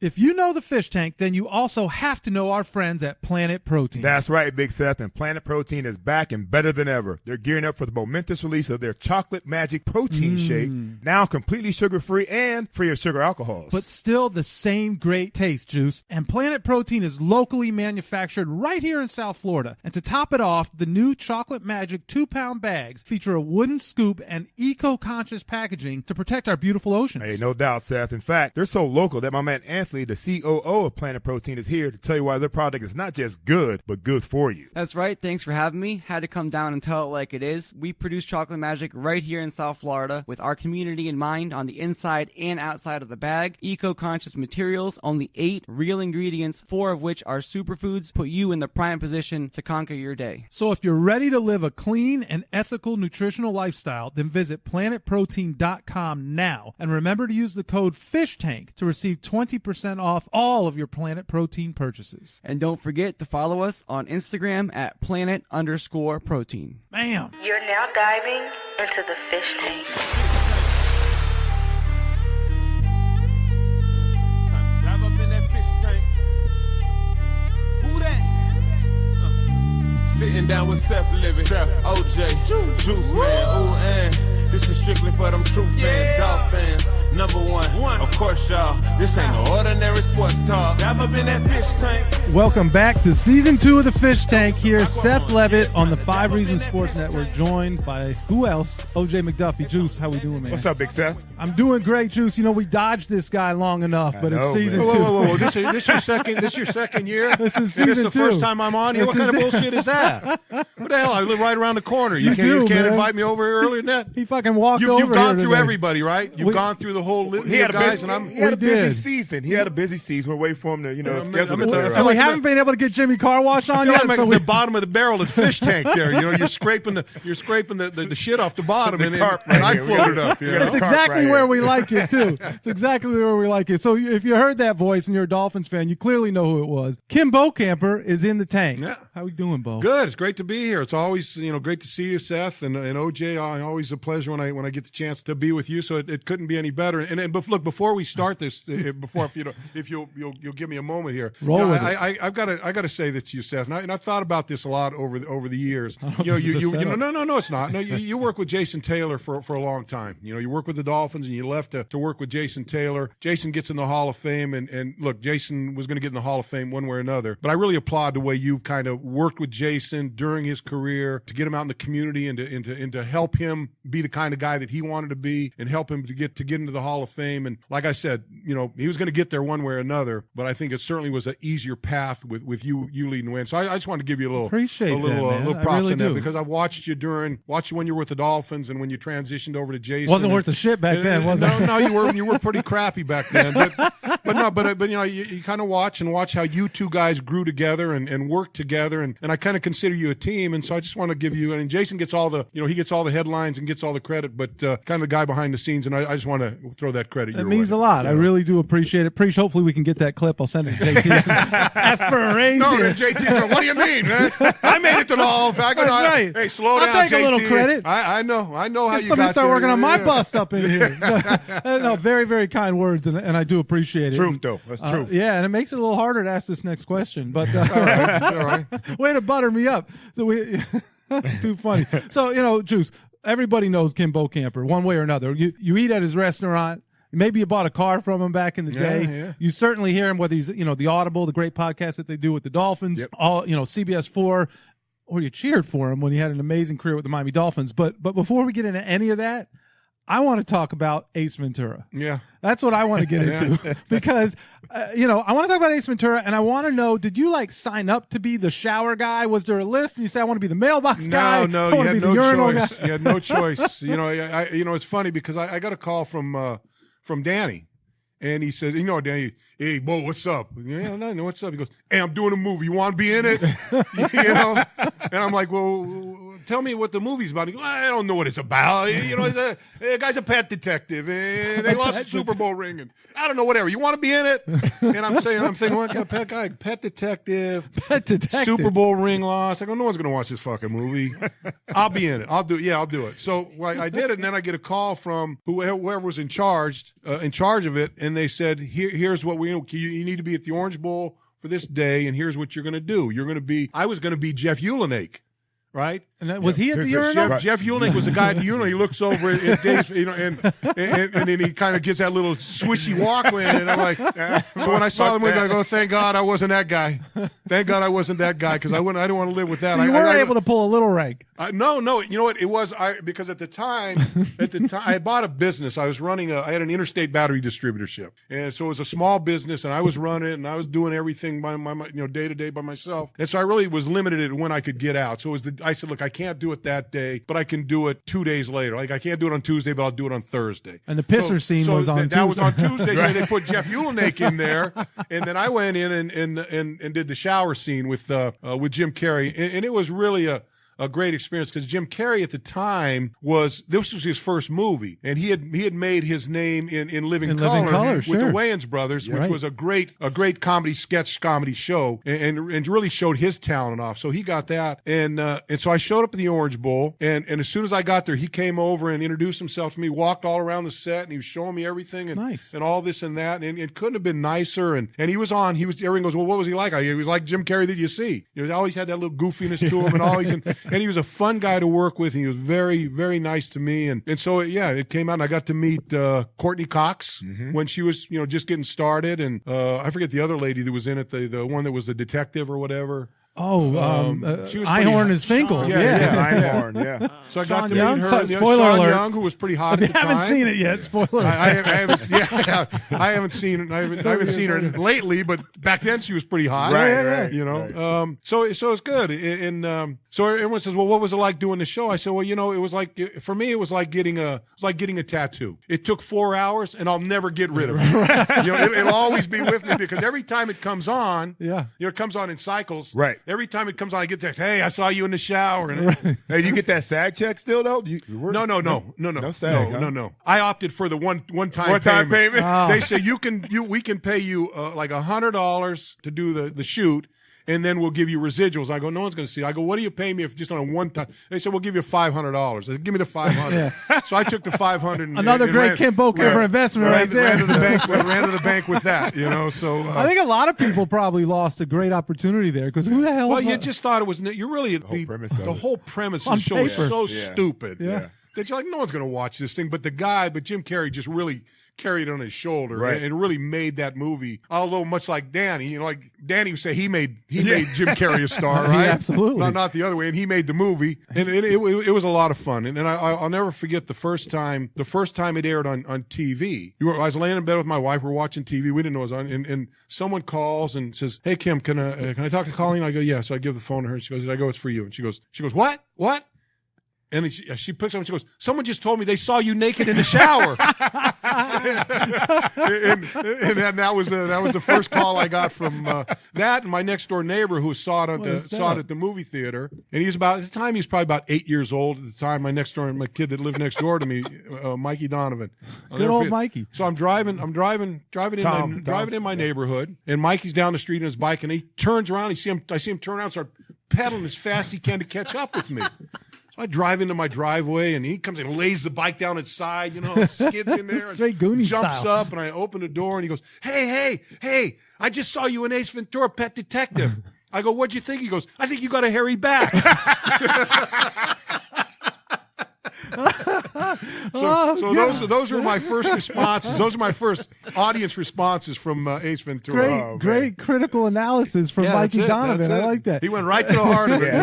If you know the fish tank, then you also have to know our friends at Planet Protein. That's right, Big Seth, and Planet Protein is back and better than ever. They're gearing up for the momentous release of their Chocolate Magic Protein Shake, now completely sugar-free and free of sugar alcohols. But still the same great taste, Juice. And Planet Protein is locally manufactured right here in South Florida. And to top it off, the new Chocolate Magic 2-pound bags feature a wooden scoop and eco-conscious packaging to protect our beautiful oceans. Hey, no doubt, Seth. In fact, they're so local that my man Anthony, the COO of Planet Protein, is here to tell you why their product is not just good, but good for you. That's right. Thanks for having me. Had to come down and tell it like it is. We produce Chocolate Magic right here in South Florida with our community in mind on the inside and outside of the bag. Eco-conscious materials, only 8 real ingredients, 4 of which are superfoods, put you in the prime position to conquer your day. So if you're ready to live a clean and ethical nutritional lifestyle, then visit planetprotein.com now. And remember to use the code FISHTANK to receive 20% off all of your Planet Protein purchases. And don't forget to follow us on Instagram at planet_protein. Bam! You're now diving into the fish tank. Dive up in that fish tank. Who that? Sitting down with Seth Living, OJ, Juice Man, ooh, and this is strictly for them true fans, dog fans. Number one, of course, y'all. This ain't no ordinary sports talk. Dive up in that fish tank. Welcome back to Season 2 of the Fish Tank. Here, Seth Levitt on the 5 Reasons Sports Network, joined by who else? OJ McDuffie. Juice, how we doing, man? What's up, Big Seth? I'm doing great, Juice. You know, we dodged this guy long enough, but it's Season 2. Whoa. This your second year? This is This Season 2. the first time I'm on here? What kind of bullshit is that? What the hell? I live right around the corner. You can't invite me over here earlier than that? He fucking walked over You've gone here through today. everybody, right? You've gone through the whole litany of guys, and he had a busy did. season. He had a busy season. We're waiting for him to, schedule I'm to at the- clear I up. feel We like haven't been able to get Jimmy Car Wash on I yet. feel like so I'm we, at the bottom of the barrel of the fish tank there. You're scraping the shit off the bottom, and carp I right here. floated up. It's exactly where we like it, too. It's exactly where we like it. So if you heard that voice and you're a Dolphins fan, you clearly know who it was. Kim Bokamper is in the tank. Yeah. How we doing, Bo? Good. It's great to be here. It's always great to see you, Seth, and OJ. Always a pleasure when I get the chance to be with you. So it couldn't be any better. And look, before we start this, if you'll give me a moment here, I've got to say this to you, Seth. And I've thought about this a lot over the years. No, it's not. No, you work with Jason Taylor for a long time. You work with the Dolphins, and you left to work with Jason Taylor. Jason gets in the Hall of Fame, and look, Jason was going to get in the Hall of Fame one way or another. But I really applaud the way you've kind of worked with Jason during his career to get him out in the community and to help him be the kind of guy that he wanted to be, and help him to get into the Hall of Fame. And like I said, he was going to get there one way or another. But I think it certainly was an easier path with you leading the way. So I just wanted to give you a little props really on that, do. because I've watched you when you were with the Dolphins and when you transitioned over to Jason. Wasn't worth the shit back then, was it? No, you were pretty crappy back then. But you kind of watch how you two guys grew together and worked together, and I kind of consider you a team. And so I just want to give you. And Jason gets all the he gets all the headlines and gets all the credit, but kind of the guy behind the scenes. And I just want to throw that credit. It means a lot. I really do appreciate it. Hopefully we can get that clip. I'll send it to JT. Ask for a raise. No, JT. What do you mean, man? I made it to the Hall of Fame. That's right. Hey, slow I'll down, take a JT. little credit. I know how you got Somebody start there. working on my bust up in here. No, very, very kind words, and I do appreciate it. Truth, though. That's truth. Yeah, and it makes it a little harder to ask this next question. But all right. way to butter me up. So too funny. So Juice. Everybody knows Kim Bokamper one way or another. You eat at his restaurant. Maybe you bought a car from him back in the day. Yeah. You certainly hear him, whether he's the Audible, the great podcast that they do with the Dolphins. Yep. All CBS 4. Or you cheered for him when he had an amazing career with the Miami Dolphins. But before we get into any of that, I want to talk about Ace Ventura. Yeah. That's what I want to get into because, I want to talk about Ace Ventura, and I want to know, did you sign up to be the shower guy? Was there a list? And you said, I want to be the mailbox guy. No, I you want to had be the no urinal choice. guy. You had no choice. It's funny because I got a call from Danny, and he says, Danny, hey, Bo, what's up? Yeah, no, what's up? He goes, hey, I'm doing a movie. You want to be in it? And I'm like, well, tell me what the movie's about. He goes, I don't know what it's about. The guy's a pet detective, and they lost a Super Bowl ring, and I don't know, whatever. You want to be in it? And I'm thinking, well, I got a pet guy, pet detective, Super Bowl ring loss. I go, no one's going to watch this fucking movie. I'll be in it. I'll do it. So I did it, and then I get a call from whoever was in charge of it, and and they said, here's what you need to be at the Orange Bowl for this day, and here's what you're going to do. I was going to be Jeff Ulenik. Right? And was he at the urinal? Jeff Ulenik was the guy at the urinal. He looks over at Dave's, and then he kind of gets that little swishy walk in, and I'm like, so when I saw him, I go, thank God I wasn't that guy. Thank God I wasn't that guy, because I didn't want to live with that. So you weren't able to pull a little rank. No. You know what? It was because at the time, I had bought a business. I was running I had an interstate battery distributorship, and so it was a small business, and I was running it, and I was doing everything by my day to day by myself, and so I really was limited at when I could get out. So it was I said, look, I can't do it that day, but I can do it 2 days later. Like, I can't do it on Tuesday, but I'll do it on Thursday. And the pisser scene was on Tuesday. That was on Tuesday, so they put Jeff Ulenik in there, and then I went in and did the shower scene with Jim Carrey, and it was really a great experience, because Jim Carrey at the time this was his first movie, and he had made his name in Living Color with the Wayans brothers, which was a great sketch comedy show, and really showed his talent off. So he got that, and so I showed up at the Orange Bowl, and as soon as I got there, he came over and introduced himself to me, walked all around the set, and he was showing me everything, and all this and that, and it couldn't have been nicer. And he was everyone goes, well, what was he like? He was like Jim Carrey that you see. He always had that little goofiness to him, and always. And he was a fun guy to work with, and he was very, very nice to me. And so, it came out, and I got to meet Courtney Cox when she was, just getting started. And I forget the other lady that was in it, the one that was the detective or whatever. Einhorn is Finkel. Einhorn, yeah. So I got to Young, meet her. spoiler Sean alert. Young, who was pretty hot If at the you time. haven't seen it yet, spoiler. I haven't seen her lately, but back then she was pretty hot. Right. So it's good. And so everyone says, well, what was it like doing the show? I said, well, it was like, for me, it was like getting a tattoo. It took 4 hours, and I'll never get rid of it. It'll always be with me, because every time it comes on, it comes on in cycles. Right. Every time it comes on, I get text, hey, I saw you in the shower. And Hey, do you get that SAG check still, though? No. No SAG, No. I opted for the one-time payment. Oh. They say we can pay you like $100 to do the shoot, and then we'll give you residuals. I go, no one's going to see. I go, what do you pay me if just on a one time? They said, we'll give you $500. I said, give me the $500. So I took the $500. Another great Kim Bokamper investment right there. Ran to the bank with that. So I think a lot of people probably lost a great opportunity there, because who the hell? Well, you just thought it was. You're really the whole premise of the show is so stupid. Yeah. That you're like, no one's going to watch this thing. But Jim Carrey just really carried it on his shoulder, and really made that movie. Although much like Danny, like Danny would say, he made Jim Carrey a star, right? Absolutely, not the other way. And he made the movie, and it was a lot of fun. And I'll never forget the first time it aired on TV. I was laying in bed with my wife. We're watching TV. We didn't know it was on, and someone calls and says, "Hey Kim, can I talk to Colleen?" I go, "Yeah." So I give the phone to her. She goes, "I go, it's for you." And she goes, "What?" And she picks up and she goes, "Someone just told me they saw you naked in the shower." and that was the first call I got from that, and my next door neighbor who saw it at the movie theater. And he was probably about 8 years old at the time. My kid that lived next door to me, Mikey Donovan. Good old Mikey. So I'm driving in my neighborhood, and Mikey's down the street on his bike, and he turns around. I see him turn around, and start pedaling as fast as he can to catch up with me. So I drive into my driveway, and he comes and lays the bike down its side, skids in there, Straight Goonies jumps style. up, and I open the door, and he goes, hey, I just saw you in Ace Ventura Pet Detective. I go, what'd you think? He goes, I think you got a hairy back. Those are my first responses. Those are my first audience responses from Ace Ventura. Great critical analysis from Mikey Donovan. I like that. He went right to the heart of it.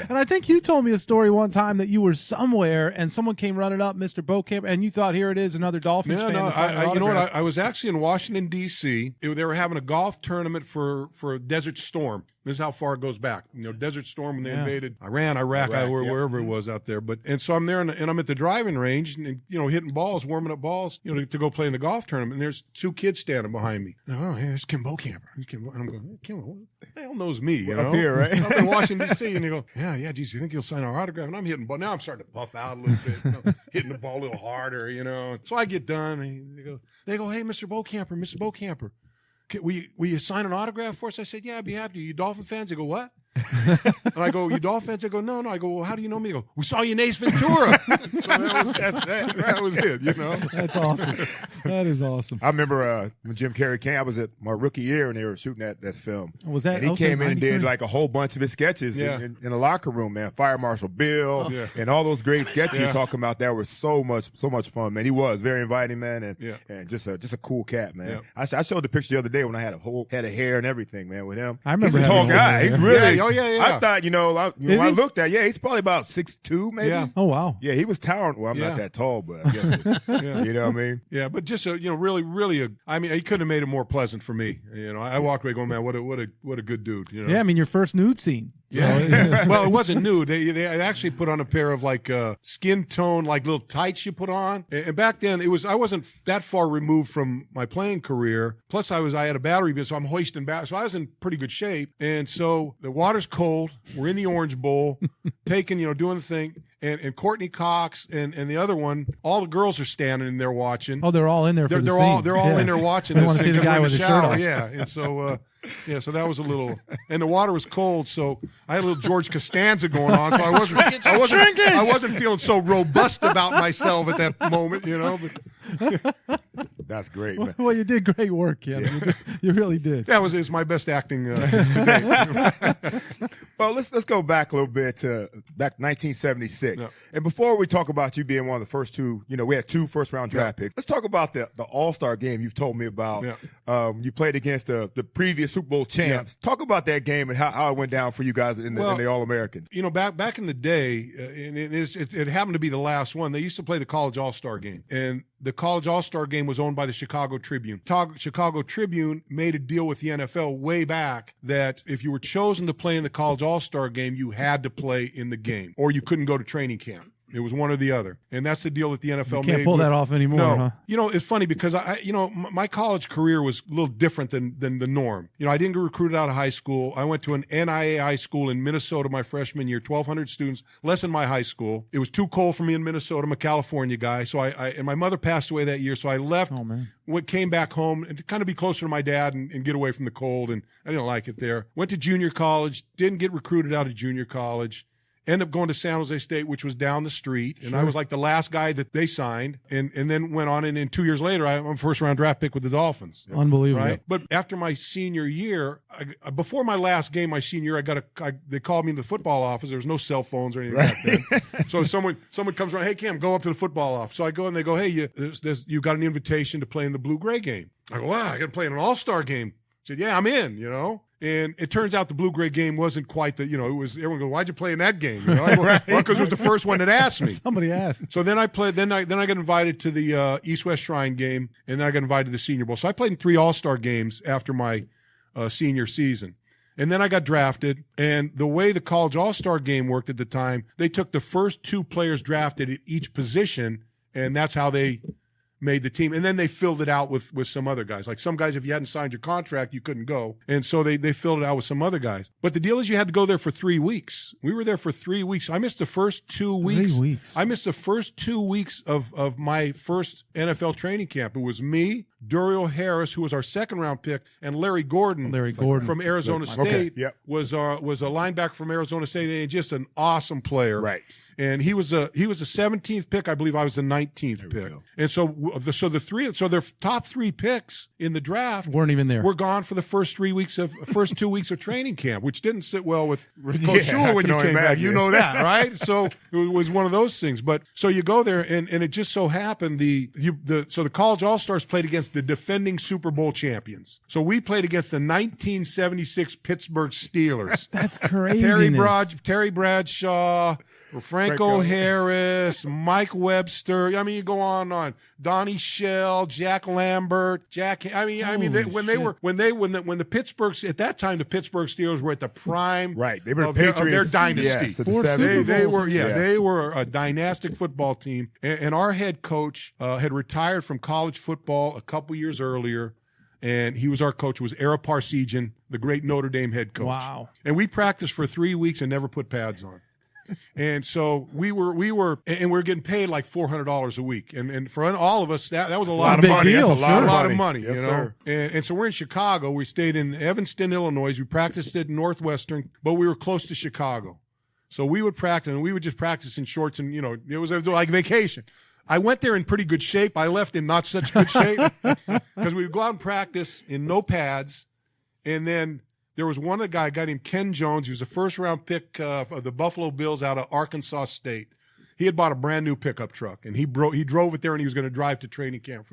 And I think you told me a story one time that you were somewhere and someone came running up, Mr. Bokamper, and you thought, here it is, another Dolphins fan. You know what? I was actually in Washington, D.C. They were having a golf tournament for Desert Storm. This is how far it goes back. Desert Storm when they invaded Iran, Iraq, wherever it was out there. And so I'm there, and I'm at the driving range, and hitting balls, warming up balls, to go play in the golf tournament. And there's two kids standing behind me. Oh, hey, it's Kim Bokamper. And I'm going, Kim, who the hell knows me? Up here, right? I'm in Washington D.C. And they go, yeah, geez, you think you'll sign our autograph? And I'm hitting ball. Now I'm starting to puff out a little bit, hitting the ball a little harder, So I get done, and they go, hey, Mr. Bokamper. Will you sign an autograph for us? I said, yeah, I'd be happy. Are you Dolphin fans? They go, what? And I go, you Dolphins? I go, no. I go, well, how do you know me? They go, we saw you in Ace Ventura. So that was it, you know. That's awesome. That is awesome. I remember when Jim Carrey came, I was at my rookie year and they were shooting that film. Was that? And he came in and did like a whole bunch of his sketches in the locker room, man. Fire Marshal Bill and all those great sketches he's talking about that were so much fun, man. He was very inviting, man, and just a cool cat, man. I showed the picture the other day when I had a whole head of hair and everything, man, with him. I remember he's a tall guy. He's really. I thought, when I looked at, he's probably about 6'2", maybe. Yeah. Oh wow. Yeah, he was towering. Well, I'm not that tall, but I guess you know what I mean. Yeah, but just really he couldn't have made it more pleasant for me. I walked away going, man, what a good dude. Yeah, I mean your first nude scene. Yeah. Well, it wasn't nude. They actually put on a pair of like skin tone, like little tights you put on. And back then I wasn't that far removed from my playing career. Plus I had a battery bill, so I'm hoisting back. So I was in pretty good shape. And so the water's cold. We're in the Orange Bowl, doing the thing. And Courtney Cox and the other one, all the girls are standing in there watching. Oh, they're all in there for the scene. They're all in there watching. They this want to see the guy with the shirt on. Yeah, and so so that was a little, and the water was cold, so I had a little George Costanza going on. So I wasn't feeling so robust about myself at that moment, But that's great, man. Well, you did great work, Kevin. You really did. That was my best acting to date. Well, let's go back a little bit to back 1976. Yeah. And before we talk about you being one of the first two, we had 2 first-round draft picks. Let's talk about the All-Star game you've told me about. Yeah. You played against the previous Super Bowl champs. Yeah. Talk about that game and how it went down for you guys in the All-American. Back in the day, and it happened to be the last one, they used to play the College All-Star game. And the College All-Star game was owned by the Chicago Tribune. Chicago Tribune made a deal with the NFL way back that if you were chosen to play in the College All-Star game, you had to play in the game, or you couldn't go to training camp. It was one or the other. And that's the deal that the NFL made. You can't pull that off anymore, huh? It's funny because my college career was a little different than the norm. I didn't get recruited out of high school. I went to an NIAI school in Minnesota my freshman year, 1,200 students, less than my high school. It was too cold for me in Minnesota. I'm a California guy. So and my mother passed away that year. So I left, came back home and to kind of be closer to my dad and get away from the cold. And I didn't like it there. Went to junior college, didn't get recruited out of junior college. Ended up going to San Jose State, which was down the street, and I was like the last guy that they signed, and then went on, and then 2 years later, I'm a first-round draft pick with the Dolphins. Unbelievable. Right? But after my senior year, before my last game, my senior year, they called me into the football office. There was no cell phones or anything back then. So someone comes around, hey, Cam, go up to the football office. So I go, and they go, hey, you got an invitation to play in the blue-gray game. I go, wow, I got to play in an all-star game. I said, yeah, I'm in, And it turns out the blue-gray game wasn't quite the, it was, everyone goes, why'd you play in that game? I go, well, because it was the first one that asked me. Somebody asked. So then I played, then I got invited to the East-West Shrine game, and then I got invited to the Senior Bowl. So I played in 3 All-Star games after my senior season. And then I got drafted, and the way the College All-Star game worked at the time, they took the first 2 players drafted at each position, and that's how they made the team. And then they filled it out with some other guys. Like some guys, if you hadn't signed your contract, you couldn't go. And so they filled it out with some other guys. But the deal is you had to go there for 3 weeks. We were there for 3 weeks. I missed the first 2 weeks. 3 weeks. I missed the first 2 weeks of my first NFL training camp. It was me, Duriel Harris, who was our second-round pick, and Larry Gordon from Arizona State was a linebacker from Arizona State, and just an awesome player. Right. And he was a 17th pick. I believe I was the 19th pick. And so their top 3 picks in the draft weren't even there. Were gone for the first 2 weeks of training camp, which didn't sit well with Coach Shula when you came back. You know that, right? So it was one of those things. But so you go there, and it just so happened so the College All-Stars played against the defending Super Bowl champions. So we played against the 1976 Pittsburgh Steelers. That's crazy. Terry Bradshaw, Franco Harris, Mike Webster. I mean, you go on and on. Donnie Shell, Jack Lambert, when the Pittsburgh at that time the Pittsburgh Steelers were at the prime they were of their dynasty. Yes, they were a dynastic football team, and our head coach had retired from college football a couple years earlier. And he was our coach. It was Ara Parsegian, the great Notre Dame head coach. Wow. And we practiced for 3 weeks and never put pads on. And so we were getting paid like $400 a week. And for all of us, that was a lot of big money. deal, That's a lot of money, Yes, you know. sir. And so we're in Chicago. We stayed in Evanston, Illinois. We practiced at Northwestern, but we were close to Chicago. So we would practice, and we would just practice in shorts, and, you know, it was like vacation. I went there in pretty good shape. I left in not such good shape because we would go out and practice in no pads. And then there was a guy named Ken Jones. He was a first-round pick of the Buffalo Bills out of Arkansas State. He had bought a brand-new pickup truck, and he drove it there, and he was going to drive to training camp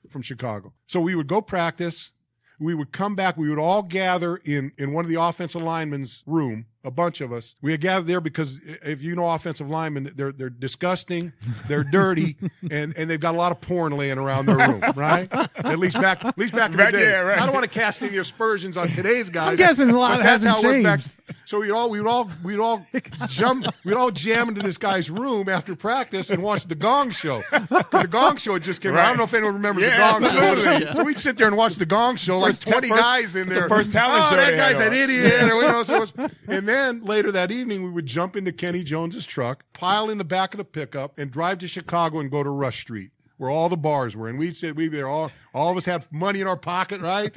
from Chicago. So we would go practice. We would come back. We would all gather in one of the offensive linemen's room, a bunch of us. We had gathered there because if you know offensive linemen, they're disgusting, they're dirty, and they've got a lot of porn laying around their room, right? At least back in the day. Yeah, right. I don't want to cast any aspersions on today's guys. I'm guessing a lot but that's hasn't how it was back. changed. So we'd all jam into this guy's room after practice and watch the Gong Show. The Gong Show had just came out. I don't know if anyone remembers the Gong Show. So we'd sit there and watch the Gong Show, like 20 guys in there. The first talent show that they guy's had an idiot. Or, you know, so and then later that evening, we would jump into Kenny Jones's truck, pile in the back of the pickup, and drive to Chicago and go to Rush Street, where all the bars were. And we'd sit, all of us had money in our pocket, right?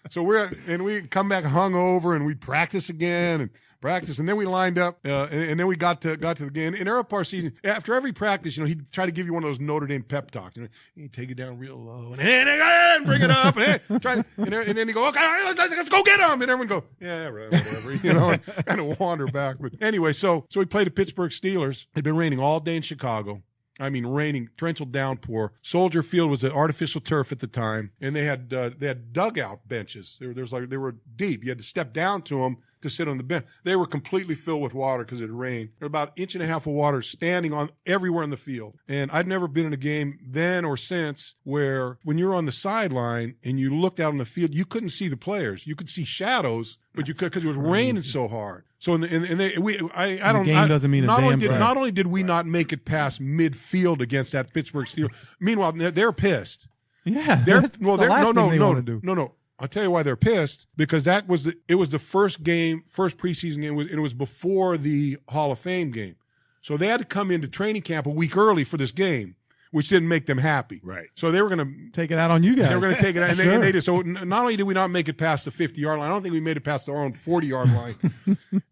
So we'd come back hungover, and we'd practice again and practice, and then we lined up, and then we got to the game. In our season, after every practice, you know, he'd try to give you one of those Notre Dame pep talks. You know, he'd take it down real low, and bring it up, and then he'd go, okay, all right, let's go get him, and everyone go, yeah, right, whatever, you know, and kind of wander back. But anyway, so we played the Pittsburgh Steelers. It'd been raining all day in Chicago. I mean, raining, torrential downpour. Soldier Field was an artificial turf at the time, and they had dugout benches. They were deep. You had to step down to them to sit on the bench. They were completely filled with water because it rained. There were about an inch and a half of water standing on everywhere in the field. And I'd never been in a game then or since where when you're on the sideline and you looked out on the field, you couldn't see the players. You could see shadows, but you could because it was raining so hard. So not only did we not make it past midfield against that Pittsburgh Steelers. Meanwhile, they're pissed. Yeah, No. I'll tell you why they're pissed, because it was the first preseason game, and it was before the Hall of Fame game. So they had to come into training camp a week early for this game, which didn't make them happy. Right. So they were going to take it out on you guys. They were going to take it out, and they did. So not only did we not make it past the 50-yard line, I don't think we made it past our own 40-yard line.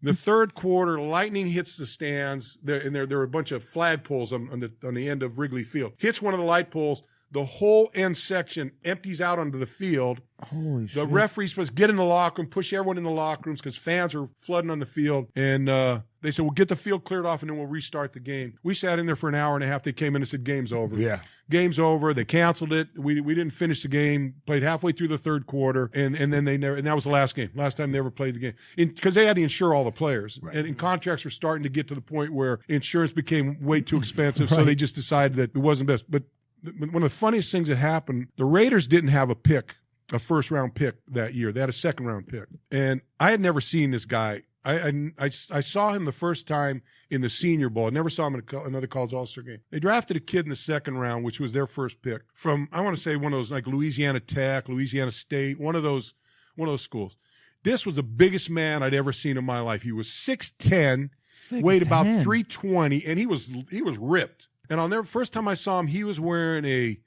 The third quarter, lightning hits the stands, and there were a bunch of flagpoles on the end of Wrigley Field. Hits one of the light poles. The whole end section empties out onto the field. Holy shit. The referee's supposed to get in the locker room, push everyone in the locker rooms because fans are flooding on the field. And they said, we'll get the field cleared off and then we'll restart the game. We sat in there for an hour and a half. They came in and said, game's over. Yeah. Game's over. They canceled it. We didn't finish the game, played halfway through the third quarter, and then that was the last game. Last time they ever played the game. Because they had to insure all the players. Right. And contracts were starting to get to the point where insurance became way too expensive, so they just decided that it wasn't best. But one of the funniest things that happened, the Raiders didn't have a first-round pick that year. They had a second-round pick. And I had never seen this guy. I saw him the first time in the Senior Bowl. I never saw him in another college all-star game. They drafted a kid in the second round, which was their first pick, from, I want to say, one of those like Louisiana Tech, Louisiana State, one of those schools. This was the biggest man I'd ever seen in my life. He was 6'10", weighed about 320, and he was ripped. And on the first time I saw him, he was wearing a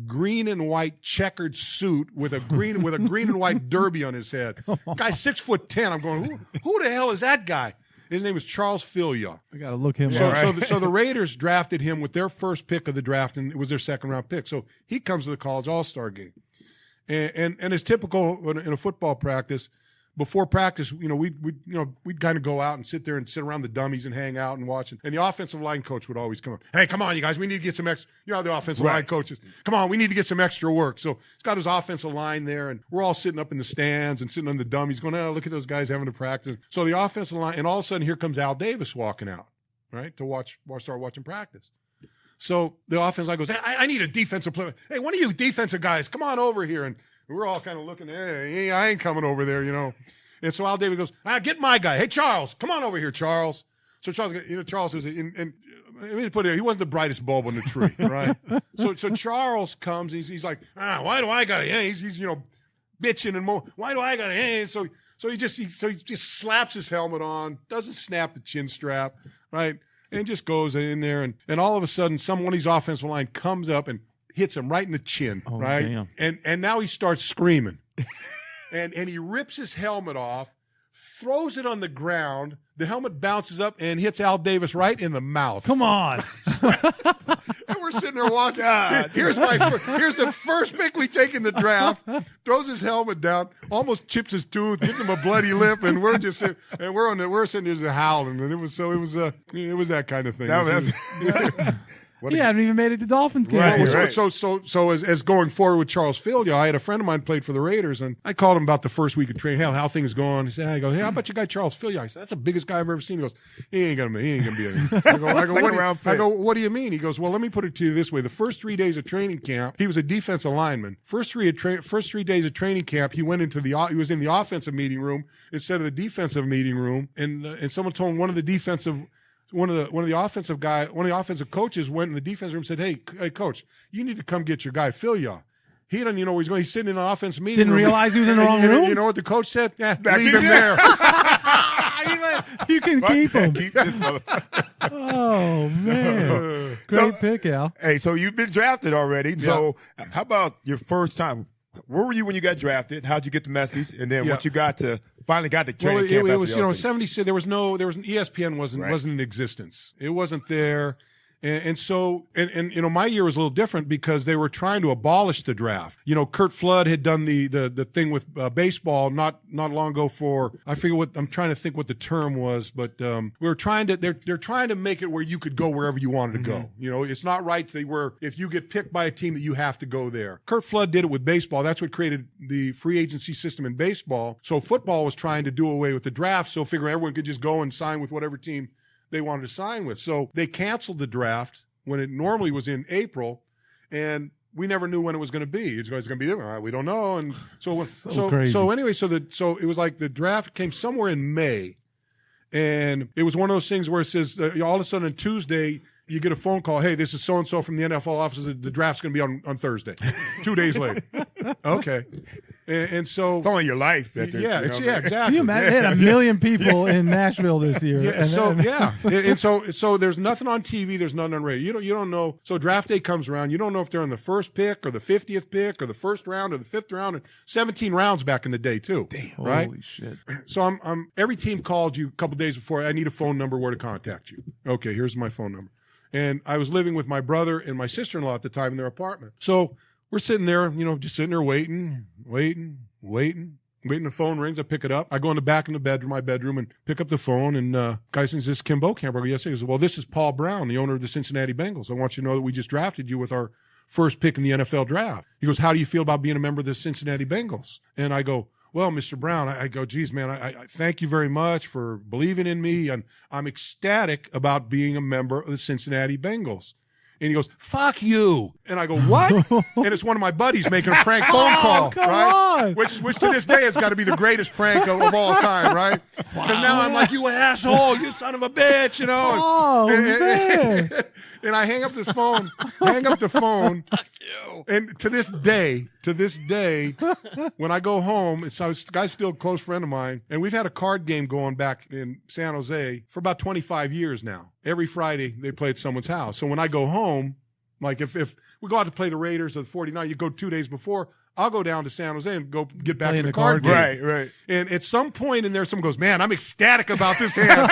green and white checkered suit with a green and white derby on his head. Guy 6'10". I'm going, who the hell is that guy? His name was Charles Filion. I got to look him up. So the Raiders drafted him with their first pick of the draft, and it was their second round pick. So he comes to the college all-star game, and as typical in a football practice. Before practice, we'd kind of go out and sit around the dummies and hang out and watch it. And the offensive line coach would always come up. Hey, come on, you guys, we need to get some extra. You know, the offensive line coaches. Come on, we need to get some extra work. So he's got his offensive line there, and we're all sitting up in the stands and sitting on the dummies going, oh, look at those guys having to practice. So the offensive line, and all of a sudden here comes Al Davis walking out, right, to start watching practice. So the offensive line goes, hey, I need a defensive player. Hey, one of you defensive guys, come on over here. And we're all kind of looking, hey, I ain't coming over there, you know. And so Al Davis goes, get my guy. Hey, Charles, come on over here, Charles. So Charles says, and let me put it, he wasn't the brightest bulb on the tree, right? so Charles comes, and he's like, why do I got to, he's bitching and more. Why do I got to, so he just slaps his helmet on, doesn't snap the chin strap. right? And just goes in there, and all of a sudden, one of these offensive line comes up and hits him right in the chin, right? Damn. And now he starts screaming. and he rips his helmet off, throws it on the ground. The helmet bounces up and hits Al Davis right in the mouth. Come on. And we're sitting there watching. Here's the first pick we take in the draft. Throws his helmet down, almost chips his tooth, gives him a bloody lip, and we're just sitting, and we're sitting there howling, and it was that kind of thing. He hadn't even made it to Dolphins game. Right. So as going forward with Charles Field, I had a friend of mine played for the Raiders, and I called him about the first week of training. How things going? He said, I go, hey, how about your guy Charles Field? I said, that's the biggest guy I've ever seen. He goes, he ain't gonna be anything. I go, what do you mean? He goes, well, let me put it to you this way: the first 3 days of training camp, he was a defensive lineman. First 3 days of training camp, he was in the offensive meeting room instead of the defensive meeting room, and someone told him one of the offensive coaches went in the defense room and said, hey, coach, you need to come get your guy Philyaw. He doesn't know where he's going. He's sitting in the offense meeting room. Didn't realize he was in the wrong room? You know what the coach said? Leave him there. You can keep him. Keep this motherfucker. Oh, man. Great pick, Al. Hey, so you've been drafted already. Yeah. So how about your first time? Where were you when you got drafted? How'd you get the message? And then once you finally got to training camp? It was 76. There was ESPN wasn't in existence. It wasn't there. And so my year was a little different because they were trying to abolish the draft. Curt Flood had done the thing with baseball not long ago I forget I'm trying to think what the term was, but they're trying to make it where you could go wherever you wanted to go. It's not right if you get picked by a team that you have to go there. Curt Flood did it with baseball. That's what created the free agency system in baseball. So football was trying to do away with the draft, so figuring everyone could just go and sign with whatever team they wanted to sign with. So they canceled the draft when it normally was in April, and we never knew when it was going to be. It's going to be there. We don't know. And so anyway, so it was like the draft came somewhere in May, and it was one of those things where it says all of a sudden on Tuesday you get a phone call. Hey, this is so and so from the NFL office. The draft's going to be on Thursday. 2 days later. Okay. And so it's only your life. Exactly. Can you imagine? They had 1 million people in Nashville this year. So there's nothing on TV. There's nothing on radio. You don't know. So draft day comes around. You don't know if they're in the first pick or the 50th pick or the first round or the 5th round. And 17 rounds back in the day too. Damn. Right? Holy shit. So I'm every team called you a couple days before. I need a phone number where to contact you. Okay, here's my phone number. And I was living with my brother and my sister-in-law at the time in their apartment. So we're sitting there, just sitting there waiting. The phone rings. I pick it up. I go in the back of my bedroom, and pick up the phone. And guy says, "This is Kim Bokamper." I go, "Yes." He goes, "Well, this is Paul Brown, the owner of the Cincinnati Bengals. I want you to know that we just drafted you with our first pick in the NFL draft." He goes, "How do you feel about being a member of the Cincinnati Bengals?" And I go, "Well, Mr. Brown," I go, "Geez, man, I thank you very much for believing in me, and I'm ecstatic about being a member of the Cincinnati Bengals." And he goes, "Fuck you." And I go, "What?" And it's one of my buddies making a prank phone call, right? Which to this day has got to be the greatest prank of all time, right? Because now I'm like, "You asshole, you son of a bitch," man. And I hang up the phone. And to this day, when I go home, this guy's still a close friend of mine, and we've had a card game going back in San Jose for about 25 years now. Every Friday, they play at someone's house. So when I go home, like if we go out to play the Raiders or the 49ers, you go 2 days before, I'll go down to San Jose and go get back in the card game. Right. And at some point in there, someone goes, "Man, I'm ecstatic about this hand."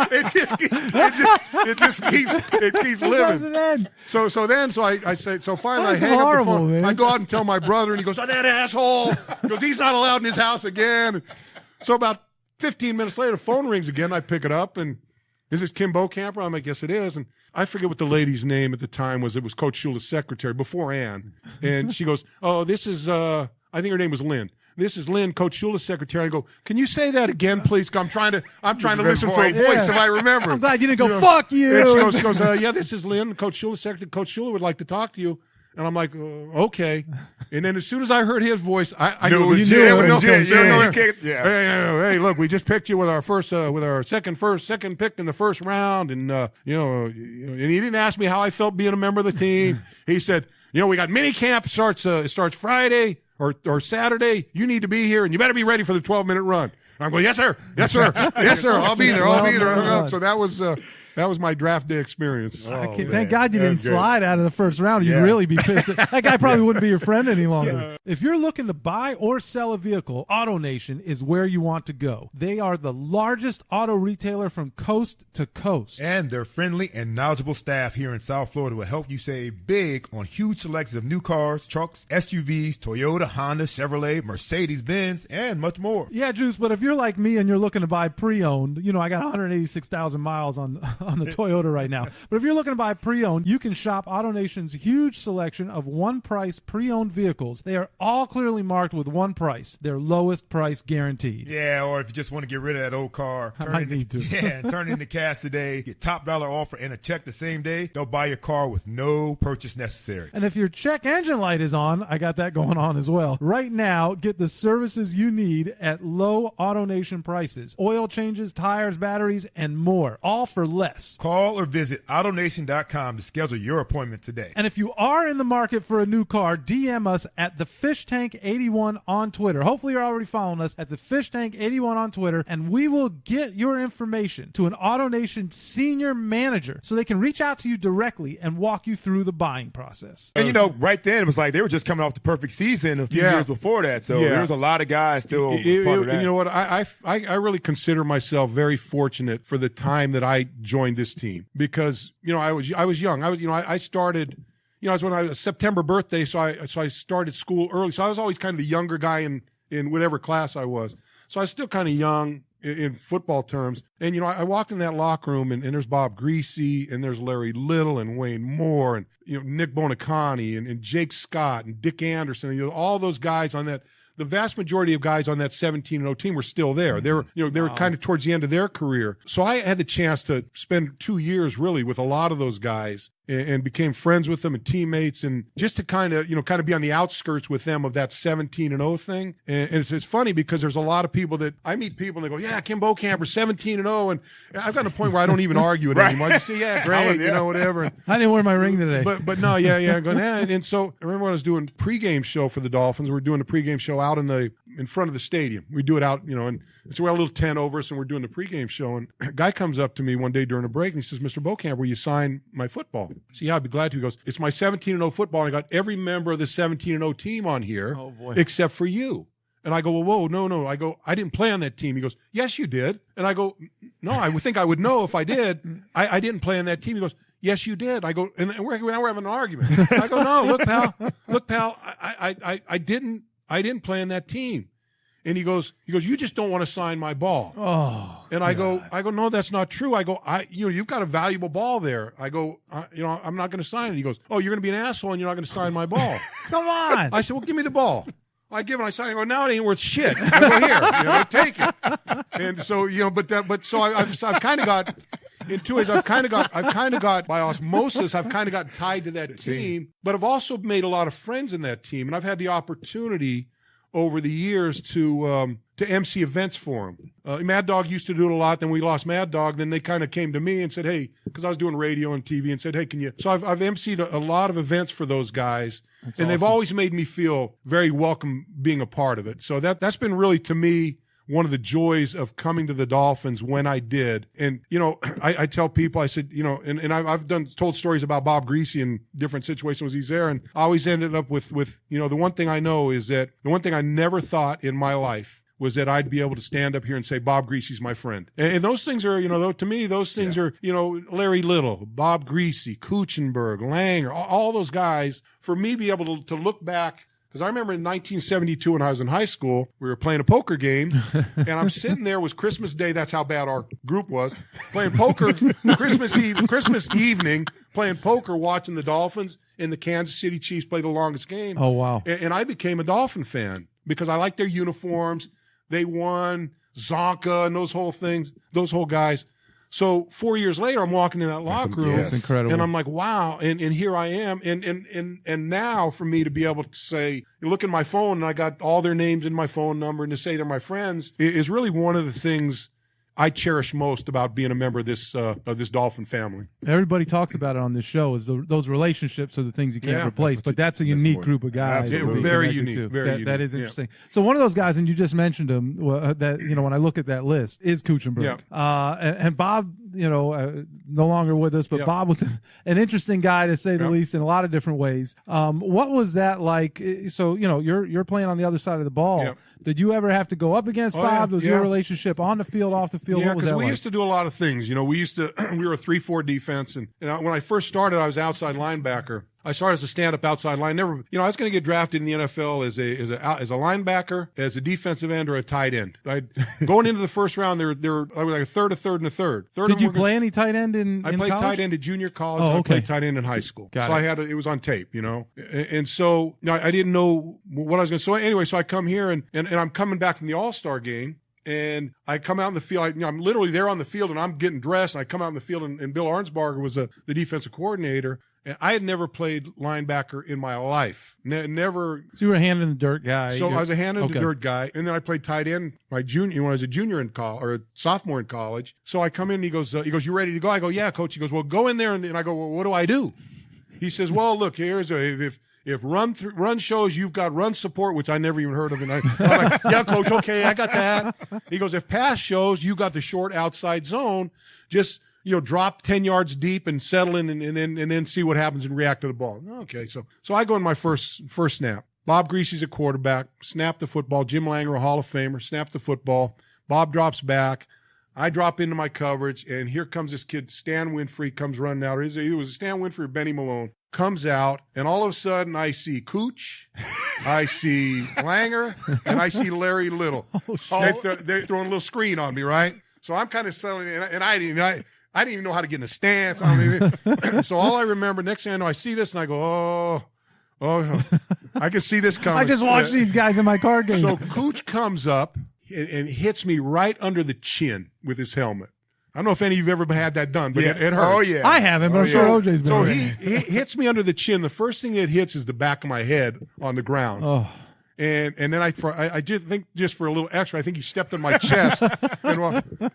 it just keeps living. So I say, so finally I hang up the phone. Man. I go out and tell my brother, and he goes, "Oh, that asshole." He goes, "He's not allowed in his house again." So about 15 minutes later, the phone rings again. I pick it up, and "Is this Kim Bokamper?" I'm like, "Yes, it is." And I forget what the lady's name at the time was. It was Coach Shula's secretary before Ann. And she goes, "Oh, this is, I think her name was Lynn. This is Lynn, Coach Shula's secretary." I go, "Can you say that again, please? I'm trying to listen for a voice if I remember." I'm glad you didn't go, "Fuck you." And she goes, "Yeah, this is Lynn, Coach Shula's secretary. Coach Shula would like to talk to you." And I'm like, "Okay." And then as soon as I heard his voice, I knew it was legit. Hey, look, we just picked you with our second pick in the first round, and and he didn't ask me how I felt being a member of the team. He said, "We got mini camp starts Friday. or Saturday, you need to be here and you better be ready for the 12-minute run. I'm going, yes, sir. Yes, sir. Yes, sir. I'll be there. I'll be there. So that was my draft day experience. Thank God you didn't slide out of the first round. You'd really be pissed. That guy probably wouldn't be your friend any longer. If you're looking to buy or sell a vehicle, AutoNation is where you want to go. They are the largest auto retailer from coast to coast. And their friendly and knowledgeable staff here in South Florida will help you save big on huge selections of new cars, trucks, SUVs, Toyota, Honda, Chevrolet, Mercedes-Benz, and much more. Yeah, Juice, but if you're like me and you're looking to buy pre-owned, I got 186,000 miles on the Toyota right now. But if you're looking to buy pre-owned, you can shop AutoNation's huge selection of one-price pre-owned vehicles. They are all clearly marked with one price, their lowest price guaranteed. Yeah, or if you just want to get rid of that old car, turn it into cash today, get top dollar offer and a check the same day, they'll buy your car with no purchase necessary. And if your check engine light is on, I got that going on as well. Right now, get the services you need at low AutoNation prices. Oil changes, tires, batteries, and more, all for less. Call or visit AutoNation.com to schedule your appointment today. And if you are in the market for a new car, DM us at the Fish Tank 81 on Twitter. Hopefully you're already following us at the Fish Tank 81 on Twitter, and we will get your information to an AutoNation senior manager so they can reach out to you directly and walk you through the buying process. And right then it was like they were just coming off the perfect season a few years before that, so there was a lot of guys still part of that. You know what? I really consider myself very fortunate for the time that I joined this team because I was young. I started. I was when I was a September birthday, so I started school early. So I was always kind of the younger guy in whatever class I was. So I was still kind of young in football terms. And I walked in that locker room and there's Bob Greasy and there's Larry Little and Wayne Moore and Nick Bonacani and Jake Scott and Dick Anderson. All those guys on that. The vast majority of guys on that 17-0 team were still there. They were kind of towards the end of their career. So I had the chance to spend 2 years really with a lot of those guys and became friends with them and teammates and just to kind of be on the outskirts with them of that 17-0 thing. And it's funny because there's a lot of people that I meet people and they go, yeah, Kim Bokamper, 17-0. And I've gotten to a point where I don't even argue it anymore. I just say, yeah, great, whatever. And, I didn't wear my ring today. But no, I'm going, And so I remember when I was doing pregame show for the Dolphins, we were doing the pregame show out in front of the stadium. We do it out, and so we had a little tent over us and we're doing the pregame show. And a guy comes up to me one day during a break and he says, Mr. Bokamper, will you sign my football? I said, yeah, I'd be glad to. He goes, it's my 17-0 football. And I got every member of the 17-0 team on here except for you. And I go, well, whoa, no. I go, I didn't play on that team. He goes, yes, you did. And I go, no, I would think I would know if I did. I didn't play on that team. He goes, yes, you did. I go, and now we're having an argument. I go, no, look, pal, I didn't play on that team. And he goes, you just don't want to sign my ball. Oh, and I go, no, that's not true. I go, you've got a valuable ball there. I go, I'm not going to sign it. He goes, oh, you're going to be an asshole and you're not going to sign my ball. Come on. I said, well, give me the ball. I give it, I sign it. I go, now it ain't worth shit. I go, here, take it. And so, so I've kind of got, in two ways, I've kind of got by osmosis, I've kind of got tied to that team, but I've also made a lot of friends in that team. And I've had the opportunity over the years to MC events for him. Mad Dog used to do it a lot. Then we lost Mad Dog. Then they kind of came to me and said, hey, because I was doing radio and TV and said, hey, can you? So I've MC'd a lot of events for those guys. That's and awesome. They've always made me feel very welcome being a part of it. So that's been really, to me, one of the joys of coming to the Dolphins when I did. And, I tell people, I said, and I've told stories about Bob Greasy in different situations when he's there. And I always ended up with, the one thing I know is that the one thing I never thought in my life was that I'd be able to stand up here and say, Bob Greasy's my friend. And those things are, to me, those things are, Larry Little, Bob Greasy, Kuechenberg, Langer, all those guys, for me be able to look back. Because I remember in 1972 when I was in high school, we were playing a poker game, and I'm sitting there. It was Christmas Day. That's how bad our group was. Playing poker, Christmas evening, playing poker, watching the Dolphins and the Kansas City Chiefs play the longest game. Oh, wow. And I became a Dolphin fan because I liked their uniforms. They won, Zonka and those whole guys. So 4 years later, I'm walking in that locker room. It's incredible. And I'm like, wow. And here I am. And now for me to be able to say, look at my phone and I got all their names in my phone number and to say they're my friends is really one of the things I cherish most about being a member of this Dolphin family. Everybody talks about it on this show is those relationships are the things you can't replace, but that's a unique group of guys. Very unique. That is interesting. So one of those guys, and you just mentioned him, that, when I look at that list, is Kuechenberg. And Bob, no longer with us, but Bob was an interesting guy to say the least in a lot of different ways. What was that like? So, you're playing on the other side of the ball. Yeah. Did you ever have to go up against Bob? Was your relationship on the field, off the field? Yeah, what was because that we like? used to do a lot of things. We were a 3-4 defense, and when I first started, I was outside linebacker. I started as a stand-up outside line. Never, I was going to get drafted in the NFL as a linebacker, as a defensive end, or a tight end. Going into the first round, I was like a third, and a third. Did you play any tight end in I played college? tight end at junior college. Oh, okay. I played tight end in high school. It was on tape, And so I didn't know what I was going to. So anyway, so I come here and I'm coming back from the All-Star game. And I come out in the field. I'm literally there on the field, and I'm getting dressed. And I come out in the field, and Bill Arnsbarger was the defensive coordinator. And I had never played linebacker in my life. Never. So you were a hand in the dirt guy. So I was a hand in the dirt guy, and then I played tight end when I was a junior in college, or a sophomore in college. So I come in, and he goes, "You ready to go?" I go, "Yeah, coach." He goes, "Well, go in there," and I go, "Well, what do I do?" He says, "Well, look, if run shows, you've got run support," which I never even heard of. And I'm like, "Yeah, coach, okay, I got that." He goes, "If pass shows, you got the short outside zone. Just drop 10 yards deep and settle in, and then see what happens and react to the ball." Okay, so I go in my first snap. Bob Greasy's a quarterback. Snap the football. Jim Langer, a Hall of Famer. Snap the football. Bob drops back. I drop into my coverage, and here comes this kid, Stan Winfrey, comes running out. It was Stan Winfrey or Benny Malone. Comes out, and all of a sudden I see Cooch, I see Langer, and I see Larry Little. They're throwing a little screen on me, right? So I'm kind of settling in, and I didn't even know how to get in a stance. So all I remember, next thing I know, I see this, and I go, oh, I can see this coming. I just watched these guys in my card game. So Cooch comes up and hits me right under the chin with his helmet. I don't know if any of you have ever had that done, but it hurts. Oh, yeah. I haven't, but I'm sure OJ's been. So he hits me under the chin. The first thing it hits is the back of my head on the ground. Oh. And then I did think, just for a little extra, I think he stepped on my chest.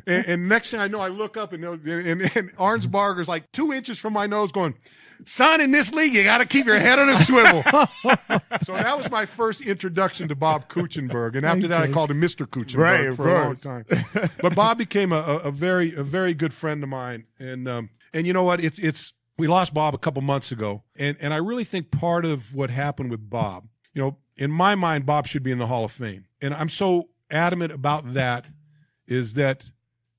and next thing I know, I look up, and Arnsbarger's like 2 inches from my nose going, "Son, in this league, you got to keep your head on a swivel." So that was my first introduction to Bob Kuechenberg. And after that, I called him Mr. Kuechenberg for a long time. But Bob became a very good friend of mine. And you know what? We lost Bob a couple months ago. And I really think part of what happened with Bob, in my mind, Bob should be in the Hall of Fame. And I'm so adamant about that, is that,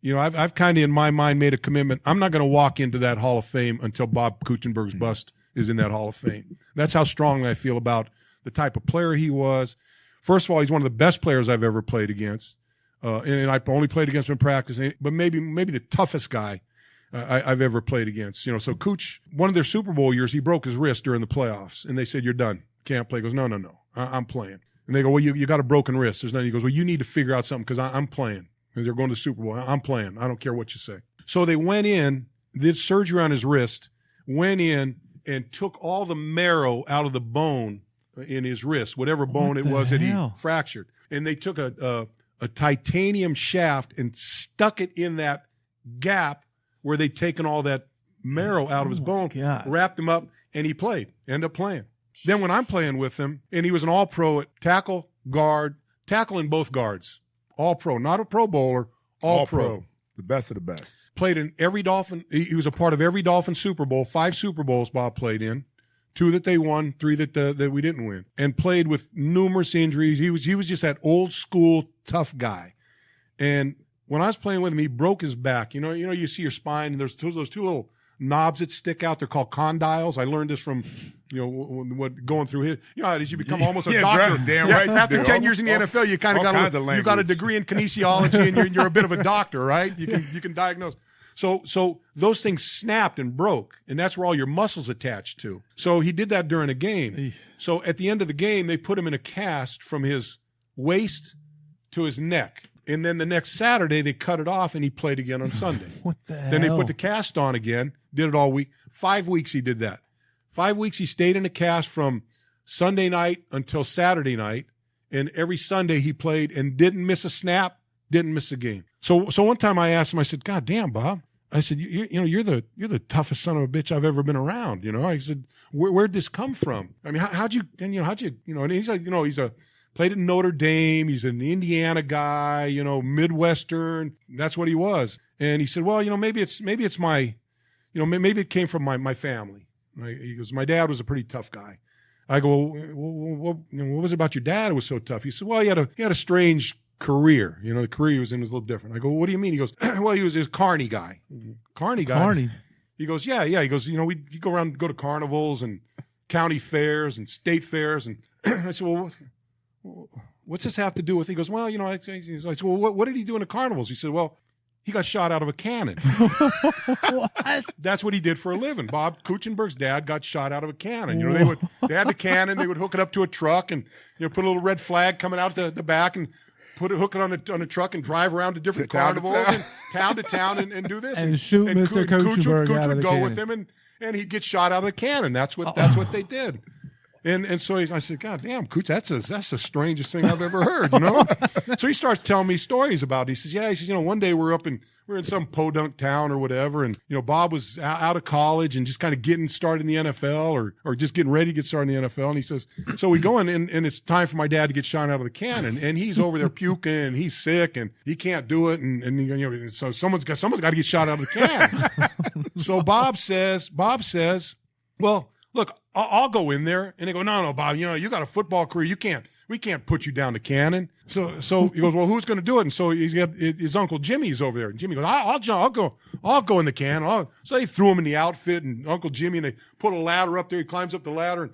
I've kind of in my mind made a commitment. I'm not going to walk into that Hall of Fame until Bob Kuechenberg's bust is in that Hall of Fame. That's how strongly I feel about the type of player he was. First of all, he's one of the best players I've ever played against. And I only played against him in practice, but maybe the toughest guy I've ever played against. So Cooch, one of their Super Bowl years, he broke his wrist during the playoffs, and they said, "You're done. Can't play." He goes, No, I'm playing. And they go, "Well, you got a broken wrist. There's nothing." He goes, "Well, you need to figure out something, because I'm playing. And they're going to the Super Bowl. I'm playing. I don't care what you say." So they went in, did surgery on his wrist, went in and took all the marrow out of the bone in his wrist, whatever bone it was that he fractured. And they took a titanium shaft and stuck it in that gap where they'd taken all that marrow out of his bone, wrapped him up, and he played, ended up playing. Then when I'm playing with him, and he was an all-pro at tackle, guard, tackle in both guards. All-pro, not a Pro Bowler, all-pro. The best of the best. Played in every Dolphin. He was a part of every Dolphin Super Bowl. 5 Super Bowls Bob played in. 2 that they won, 3 that we didn't win. And played with numerous injuries. He was just that old-school, tough guy. And when I was playing with him, he broke his back. You see your spine, and there's those 2 little knobs that stick out. They're called condyles. I learned this from, what going through his. As you become almost a doctor. Right. Damn right. After 10 years in the NFL, you kind of got a degree in kinesiology, and you're a bit of a doctor, right? You can diagnose. So those things snapped and broke, and that's where all your muscles attached to. So he did that during a game. So at the end of the game, they put him in a cast from his waist to his neck. And then the next Saturday, they cut it off, and he played again on Sunday. What the hell? Then they put the cast on again, did it all week. 5 weeks he did that. 5 weeks he stayed in a cast from Sunday night until Saturday night, and every Sunday he played and didn't miss a snap Didn't miss a game. So one time I asked him, I said, God damn, Bob. I said, you're the toughest son of a bitch I've ever been around. I said, where'd this come from? I mean, how'd you, and he's like, played at Notre Dame. He's an Indiana guy, Midwestern. That's what he was. And he said, well, maybe it's my, maybe it came from my family. Right? He goes, my dad was a pretty tough guy. I go, what was it about your dad that was so tough? He said, well, he had a strange career. The career he was in was a little different. I go, what do you mean? He goes, well, he was this carny guy. Carny guy? Carny. He goes, yeah. He goes, you go around, go to carnivals and county fairs and state fairs. And I said, well, what's this have to do with? He goes, well, I said, well, what did he do in the carnivals? He said, well, he got shot out of a cannon. What? That's what he did for a living. Bob Kuechenberg's dad got shot out of a cannon. They had the cannon, they would hook it up to a truck and put a little red flag coming out the back and hook it on a truck and drive around to different carnivals and town to town and do this and shoot Mr. Kuechenberg out of the would go cannon. with him and he'd get shot out of the cannon. That's what they did. And so I said, God damn, Cooch, that's the strangest thing I've ever heard, So he starts telling me stories about it. He says, one day we're in some podunk town or whatever, and Bob was out of college and just kind of getting started in the NFL or just getting ready to get started in the NFL. And he says, so we go in and it's time for my dad to get shot out of the cannon, and he's over there puking, and he's sick, and he can't do it, and so someone's got to get shot out of the cannon. So Bob says, well, look, I'll go in there. And they go, no, Bob, you got a football career. We can't put you down the cannon. So he goes, well, who's going to do it? And so he's got his Uncle Jimmy's over there. And Jimmy goes, I'll go in the cannon. So they threw him in the outfit and Uncle Jimmy, and they put a ladder up there. He climbs up the ladder and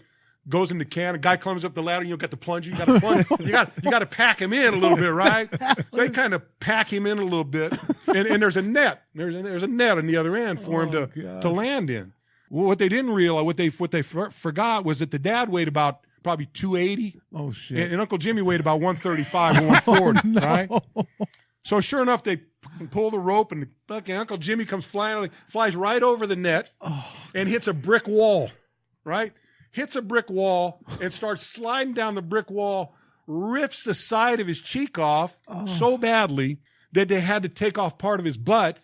goes in the cannon. Guy climbs up the ladder. Got the plunger. You got to plunge. you got to pack him in a little bit, right? So they kind of pack him in a little bit. And there's a net. There's a net on the other end for him to land in. Well, what they didn't realize, what they forgot was that the dad weighed about probably 280. Oh shit! And Uncle Jimmy weighed about 135 or 140, right? So sure enough, they pull the rope, and fucking Uncle Jimmy comes flies right over the net, and hits a brick wall, right? Hits a brick wall and starts sliding down the brick wall, rips the side of his cheek off so badly that they had to take off part of his butt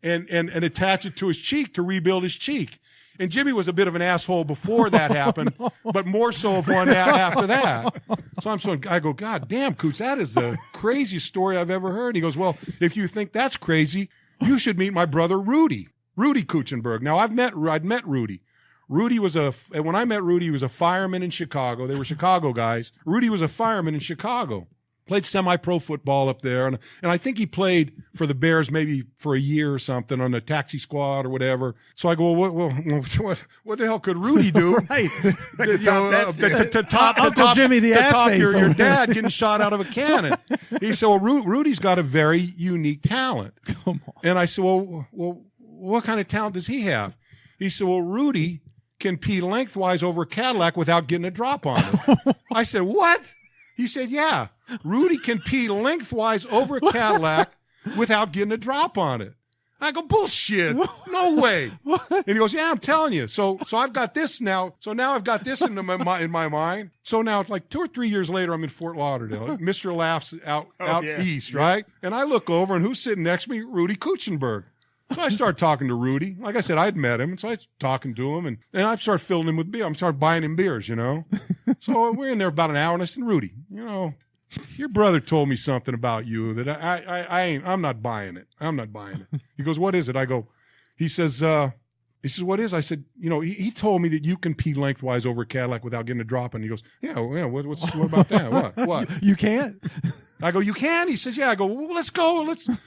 and attach it to his cheek to rebuild his cheek. And Jimmy was a bit of an asshole before that happened, but more so of one after that. So I go, God damn, Coots, that is the craziest story I've ever heard. He goes, well, if you think that's crazy, you should meet my brother Rudy Kuechenberg. Now I'd met Rudy. When I met Rudy, he was a fireman in Chicago. They were Chicago guys. Rudy was a fireman in Chicago. Played semi-pro football up there, and I think he played for the Bears maybe for a year or something on the taxi squad or whatever. So I go, well, what the hell could Rudy do? Right, to top Uncle Jimmy the ass face. Your dad getting shot out of a cannon. He said, well, Rudy's got a very unique talent. Come on. And I said, well, what kind of talent does he have? He said, well, Rudy can pee lengthwise over a Cadillac without getting a drop on it. I said, what? He said, yeah, Rudy can pee lengthwise over a Cadillac without getting a drop on it. I go, bullshit. No way. And he goes, yeah, I'm telling you. So I've got this now. So now I've got this in my mind. So now, like 2 or 3 years later, I'm in Fort Lauderdale. Mr. Laughs out east, right? And I look over, and who's sitting next to me? Rudy Kuechenberg. So I start talking to Rudy. Like I said, I'd met him, and so I was talking to him, and I started filling him with beer. I started buying him beers, So we're in there about an hour, and I said, Rudy, your brother told me something about you that I'm not buying it. I'm not buying it. He goes, what is it? I go, he says, what is? I said, he told me that you can pee lengthwise over a Cadillac without getting a drop. And he goes, yeah, what about that? What? You can't? I go, you can? He says, yeah. I go, well, let's go.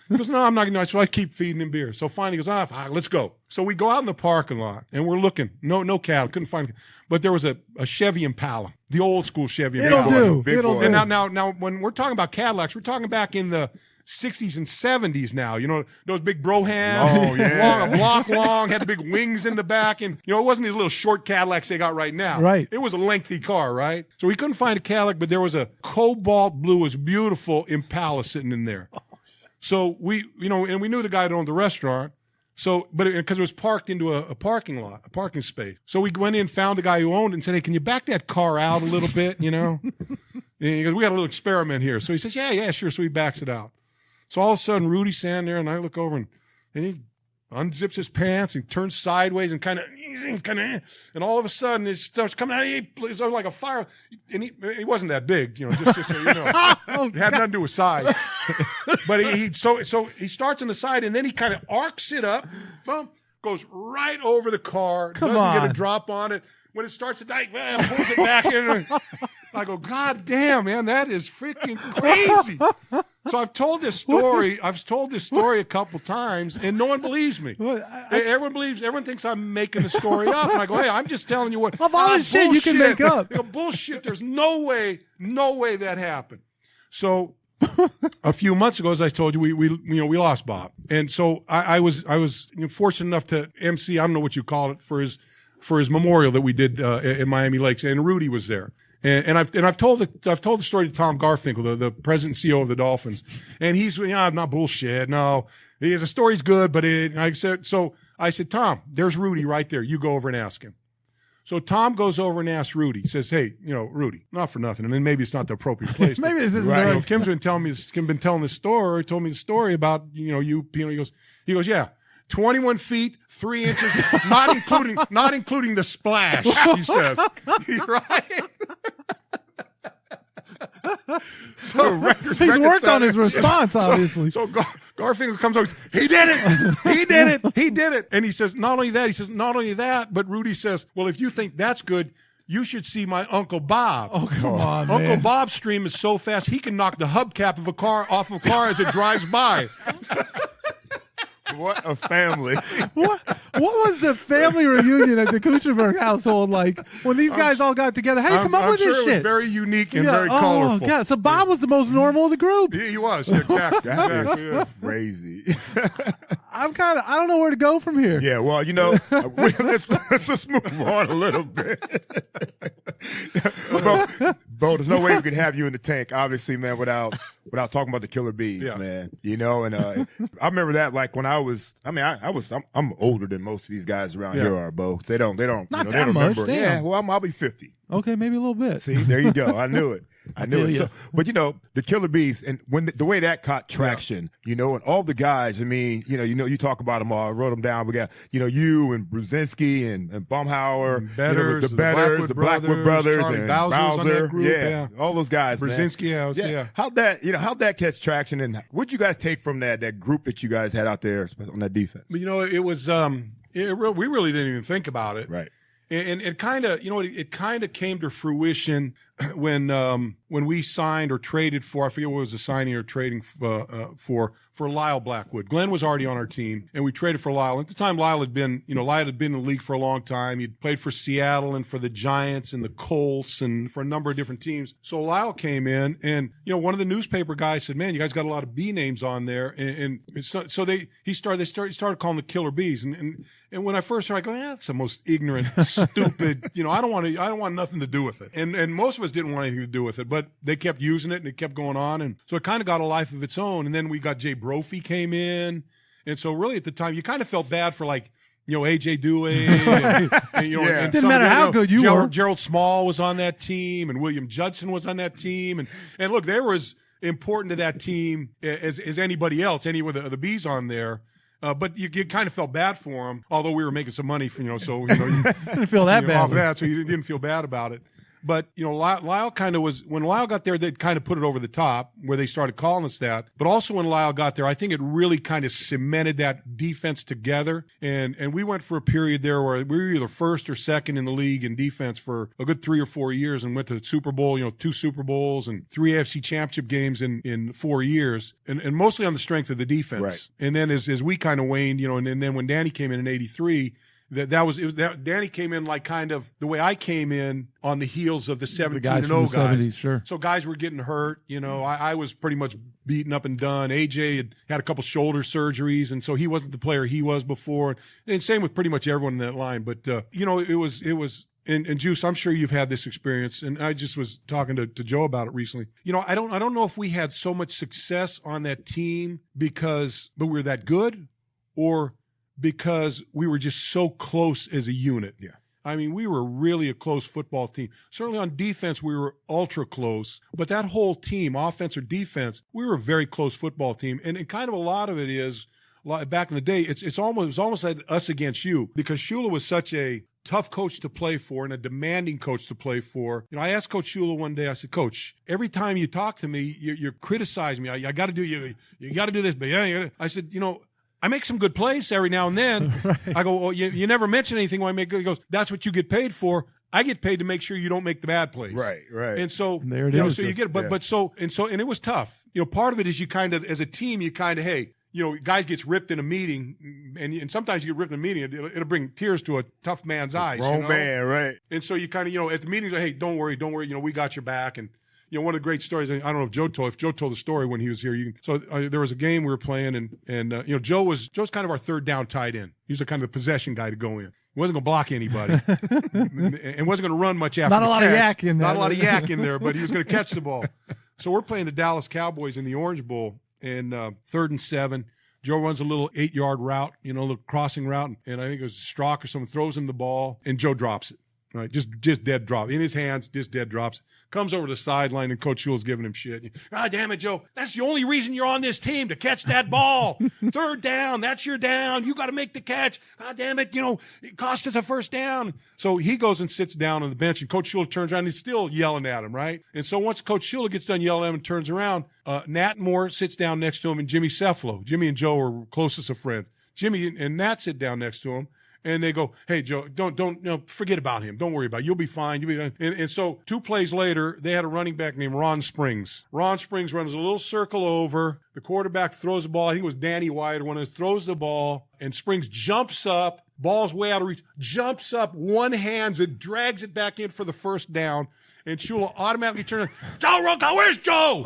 He goes, no, I'm not going to. So I keep feeding him beer. So finally he goes, let's go. So we go out in the parking lot, and we're looking. No cattle. Couldn't find. But there was a Chevy Impala, the old school Chevy Impala. It'll do. And now, when we're talking about Cadillacs, we're talking back in the 60s and 70s now, those big bro hands, a block long, had the big wings in the back. And, it wasn't these little short Cadillacs they got right now. Right. It was a lengthy car, right? So we couldn't find a Cadillac, but there was a cobalt blue, was beautiful Impala sitting in there. So we knew the guy that owned the restaurant. So, because it was parked into a parking lot, a parking space. So we went in, found the guy who owned it and said, hey, can you back that car out a little bit, And he goes, we got a little experiment here. So he says, yeah, sure. So he backs it out. So all of a sudden, Rudy's standing there, and I look over, and he unzips his pants and turns sideways and kind of, and all of a sudden it starts coming out. It's like a fire, and he wasn't that big, just so you know. It had nothing to do with size. But so he starts on the side, and then he kind of arcs it up, boom, goes right over the car, doesn't get a drop on it. When it starts to die, pulls it back in. I go, God damn, man, that is freaking crazy. So I've told this story a couple times, and no one believes me. Everyone thinks I'm making the story up. And I go, hey, I'm just telling you what. Of all the shit you can make up. Bullshit. There's no way that happened. So a few months ago, as I told you, we lost Bob, and so I was fortunate enough to MC. I don't know what you call it for his memorial that we did in Miami Lakes, and Rudy was there. And I've told the story to Tom Garfinkel, the president and CEO of the Dolphins, and he's not bullshit. No, the story's good, but I said, Tom, there's Rudy right there. You go over and ask him. So Tom goes over and asks Rudy. He says, hey, Rudy, not for nothing. And then maybe it's not the appropriate place. Maybe this isn't right. Kim's been telling me the story about you. He goes, yeah. 21 feet, 3 inches, not including the splash, he says. Right? So he's worked on his response, obviously. So Garfinkel comes over, he did it. And he says, not only that, but Rudy says, well, if you think that's good, you should see my Uncle Bob. Oh, come on, Uncle man. Bob's stream is so fast, he can knock the hubcap of a car off of a car as it drives by. What a family. What was the family reunion at the Kuechenberg household like when these guys all got together? How do you come up with this shit? I'm sure it was very unique and very colorful. Oh, God. So Bob was the most normal of the group. He was. Exactly. That is crazy. I don't know where to go from here. Yeah, well, let's just move on a little bit. Bro, there's no way we could have you in the tank, obviously, man, without talking about the Killer Bees, man. And I remember that like when I'm older than most of these guys around here are, Bo. They don't Not they that much. remember. Damn. Yeah, well, I'll be 50. Okay, maybe a little bit. See, there you go. I knew it. I knew it. you. So, but the Killer Bees, and when the way that caught traction, and all the guys. I mean, you talk about them all. I wrote them down. We got you and Brzezinski and Baumhauer, Betters, the Betters, the Blackwood brothers, Charlie and Bowser's on that group. Yeah, all those guys. Brzezinski house. Yeah. How'd that catch traction, and what'd you guys take from that group that you guys had out there on that defense? It was we really didn't even think about it, right? And it kind of, it kind of came to fruition when we signed or traded for, I forget what was the signing or trading for Lyle Blackwood. Glenn was already on our team, and we traded for Lyle. At the time, Lyle had been in the league for a long time. He'd played for Seattle and for the Giants and the Colts and for a number of different teams. So Lyle came in, and one of the newspaper guys said, "Man, you guys got a lot of B names on there." And so they started calling the Killer Bees, and when I first heard, I go, that's the most ignorant, stupid. I don't want nothing to do with it. And most of us didn't want anything to do with it, but they kept using it and it kept going on, and so it kind of got a life of its own. And then we got Jay Brophy came in, and so really at the time you kind of felt bad for AJ Dewey, and didn't matter how good you were. Gerald Small was on that team, and William Judson was on that team, and look, they were as important to that team as anybody else. Any of the Bees on there. But you kind of felt bad for him, although we were making some money for you didn't feel that bad off that, so you didn't feel bad about it. But Lyle kind of was, when Lyle got there, they kind of put it over the top where they started calling us that. But also when Lyle got there, I think it really kind of cemented that defense together. And we went for a period there where we were either first or second in the league in defense for a good 3 or 4 years, and went to the Super Bowl, 2 Super Bowls and 3 AFC Championship games in 4 years, and mostly on the strength of the defense. Right. And then as we kind of waned, and then when Danny came in '83. Danny came in like kind of the way I came in on the heels of the 17-0 guys. 70s, sure. So guys were getting hurt. I was pretty much beaten up and done. AJ had a couple shoulder surgeries, and so he wasn't the player he was before. And same with pretty much everyone in that line. But it was. And Juice, I'm sure you've had this experience, and I just was talking to Joe about it recently. I don't know if we had so much success on that team but we were that good, or because we were just so close as a unit. Yeah. I mean, we were really a close football team. Certainly on defense, we were ultra close. But that whole team, offense or defense, we were a very close football team. And kind of a lot of it is, back in the day, it was almost like us against you, because Shula was such a tough coach to play for and a demanding coach to play for. I asked Coach Shula one day, I said, Coach, every time you talk to me, you're criticizing me. I got to do you got to do this. But yeah, I said, I make some good plays every now and then. Right. I go, well, you never mention anything when I make good. He goes, that's what you get paid for. I get paid to make sure you don't make the bad plays. Right. And so there it is. So you get it. And it was tough. Part of it is you kind of, as a team, you kind of, hey, guys gets ripped in a meeting, and sometimes you get ripped in a meeting, it'll bring tears to a tough man's eyes. Wrong man, right. And so you kind of, at the meetings, hey, don't worry, we got your back. And, one of the great stories, I don't know if Joe told the story when he was here. There was a game we were playing, and Joe's kind of our third down tight end. He was the kind of the possession guy to go in. He wasn't going to block anybody and wasn't going to run much after the catch. Not a lot of yak in there. Not a lot of yak in there, but he was going to catch the ball. So we're playing the Dallas Cowboys in the Orange Bowl, and 3rd and 7. Joe runs a little 8-yard route, a little crossing route, and I think it was Strock or someone throws him the ball, and Joe drops it. Right, just dead drop in his hands, just dead drops. Comes over to the sideline, and Coach Shula's giving him shit. God damn it, Joe! That's the only reason you're on this team, to catch that ball. 3rd down, that's your down. You got to make the catch. God damn it! It cost us a 1st down. So he goes and sits down on the bench, and Coach Shula turns around. And he's still yelling at him, right? And so once Coach Shula gets done yelling at him and turns around, Nat Moore sits down next to him, and Jimmy Cefalo. Jimmy and Joe are closest of friends. Jimmy and Nat sit down next to him. And they go, hey, Joe, don't forget about him. Don't worry about it. You'll be fine. And so 2 plays later, they had a running back named Ron Springs. Ron Springs runs a little circle over. The quarterback throws the ball. I think it was Danny White, one of them, throws the ball, and Springs jumps up. Ball's way out of reach. Jumps up, one hands it, drags it back in for the 1st down. And Shula automatically turns around. Joe, where's Joe?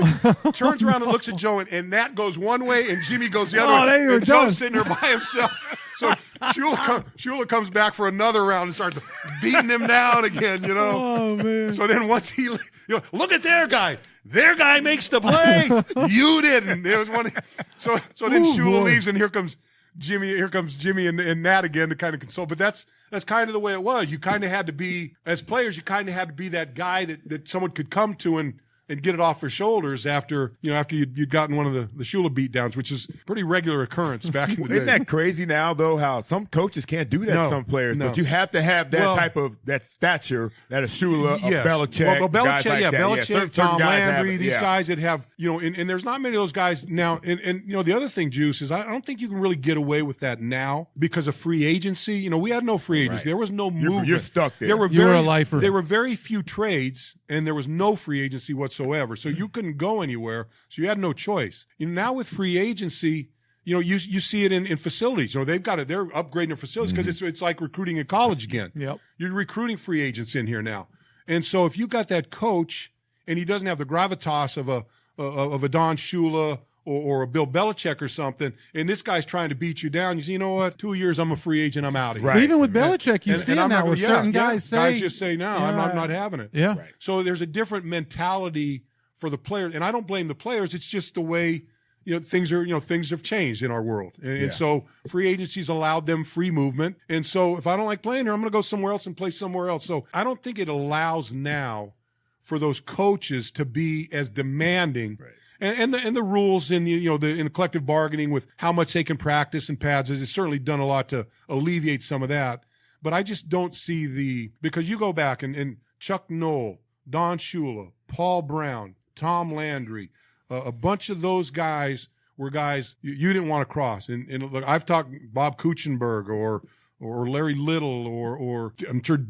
Turns around and looks at Joe, and Nat goes one way, and Jimmy goes the other way. And Joe's sitting there by himself. So Shula comes back for another round and starts beating him down again, Oh, man. So then once he, look at their guy. Their guy makes the play. You didn't. There was one. So then Shula leaves, and here comes Jimmy and Nat again to kind of console. But that's kind of the way it was. You kind of had to be, as players, that guy that someone could come to and get it off their shoulders after you'd gotten one of the Shula beatdowns, which is pretty regular occurrence back in the day. Isn't that crazy now, though, how some coaches can't do that to some players? No. But you have to have that type of that stature, that a Shula, a Belichick. Well, Belichick, like Belichick, Tom Landry, these guys that have, and there's not many of those guys now. And the other thing, Juice, is I don't think you can really get away with that now because of free agency. We had no free agency. Right. There was no movement. You're stuck there. You were a lifer. There were very few trades, and there was no free agency whatsoever. So you couldn't go anywhere. So you had no choice. Now with free agency, you see it in facilities. They've got it. They're upgrading their facilities because it's like recruiting in college again. Yep. You're recruiting free agents in here now. And so if you got that coach and he doesn't have the gravitas of a Don Shula or a Bill Belichick or something, and this guy's trying to beat you down, you say, you know what, 2 years, I'm a free agent, I'm out of here. Right. Even with Belichick, you see it now where certain guys say. Guys just say, no, I'm not having it. Yeah. Right. So there's a different mentality for the players, and I don't blame the players. It's just the way things have changed in our world, and so free agency's allowed them free movement. And so if I don't like playing here, I'm going to go somewhere else and play somewhere else. So I don't think it allows now for those coaches to be as demanding. Right. And the rules in in collective bargaining with how much they can practice and pads has certainly done a lot to alleviate some of that. But I just don't see because you go back and Chuck Noll, Don Shula, Paul Brown, Tom Landry, a bunch of those guys were guys you didn't want to cross. And look, I've talked Bob Kuechenberg or Larry Little or I'm sure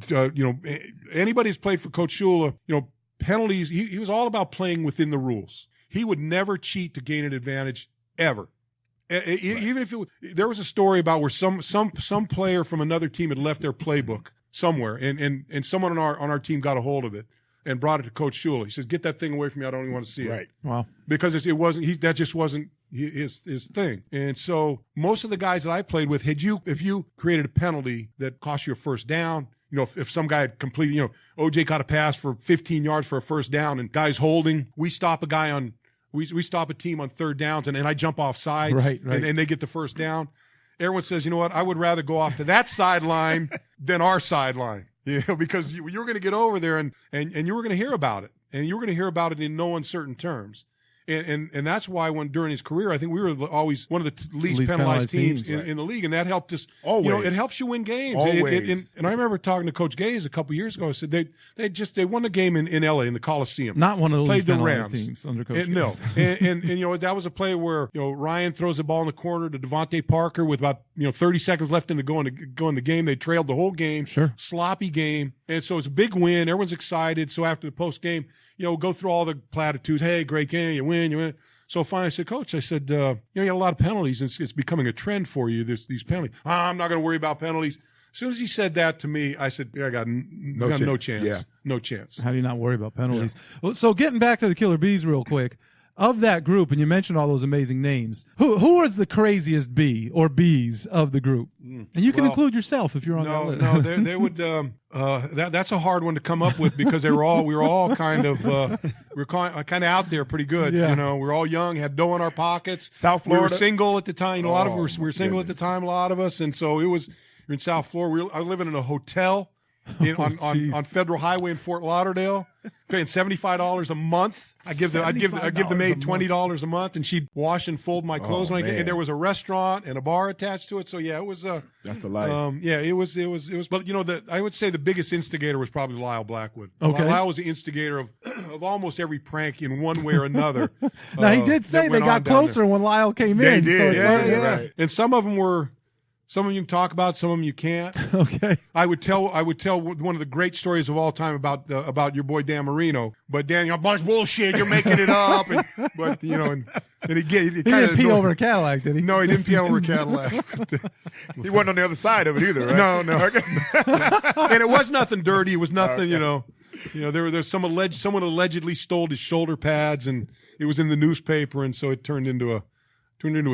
anybody who's played for Coach Shula, penalties. He was all about playing within the rules. He would never cheat to gain an advantage ever. Even if there was a story about where some player from another team had left their playbook somewhere, and someone on our team got a hold of it and brought it to Coach Shula. He says, "Get that thing away from me. I don't even want to see it." Right. Wow. Because that just wasn't his thing. And so most of the guys that I played with, if you created a penalty that cost you a 1st down. If some guy had completed, OJ caught a pass for 15 yards for a 1st down and guys holding, we stop a team on 3rd downs and I jump off sides right. And they get the 1st down. Everyone says, you know what, I would rather go off to that sideline than our sideline. because you were going to get over there and you were going to hear about it, and you were going to hear about it in no uncertain terms. And that's why during his career, I think we were always one of the least penalized teams in the league, and that helped us. Always. It helps you win games. Always. And I remember talking to Coach Gaze a couple years ago. I said they won a game in L.A. in the Coliseum. Not one of the least played the penalized Rams teams under Coach Gaze. No, and that was a play where Ryan throws the ball in the corner to Devontae Parker with about 30 seconds left to go in the game. They trailed the whole game. Sure. Sloppy game, and so it's a big win. Everyone's excited. So after the post game, go through all the platitudes. Hey, great game, you win. So finally I said, Coach, you had a lot of penalties, and it's becoming a trend for you, these penalties. I'm not going to worry about penalties. As soon as he said that to me, I said, I got no chance. Yeah. No chance. How do you not worry about penalties? Yeah. Well, so getting back to the Killer Bees real quick, of that group, and you mentioned all those amazing names, who was the craziest bee or bees of the group? And you can include yourself if you're on that list. No, they would. That's a hard one to come up with because we were all kind of out there pretty good. Yeah. We were all young, had dough in our pockets. South Florida. We were single at the time. A lot of us we were single at the time. A lot of us, and so you're in South Florida. I was living in a hotel on Federal Highway in Fort Lauderdale, paying $75 a month. I give the maid $20 a month, and she'd wash and fold my clothes. And there was a restaurant and a bar attached to it. So yeah, it was. That's the life. It was. But I would say the biggest instigator was probably Lyle Blackwood. Okay. Lyle was the instigator of almost every prank in one way or another. Now he did say they got closer when Lyle came in. They did. So right. And some of them were. Some of them you can talk about, some of them you can't. Okay. I would tell one of the great stories of all time about your boy Dan Marino. But Dan, a bunch of bullshit. You're making it up. And he didn't pee over a Cadillac, did he? No, he didn't pee over a Cadillac. He wasn't on the other side of it either, right? No. And it was nothing dirty. It was nothing. There's someone allegedly stole his shoulder pads, and it was in the newspaper, and so it turned into a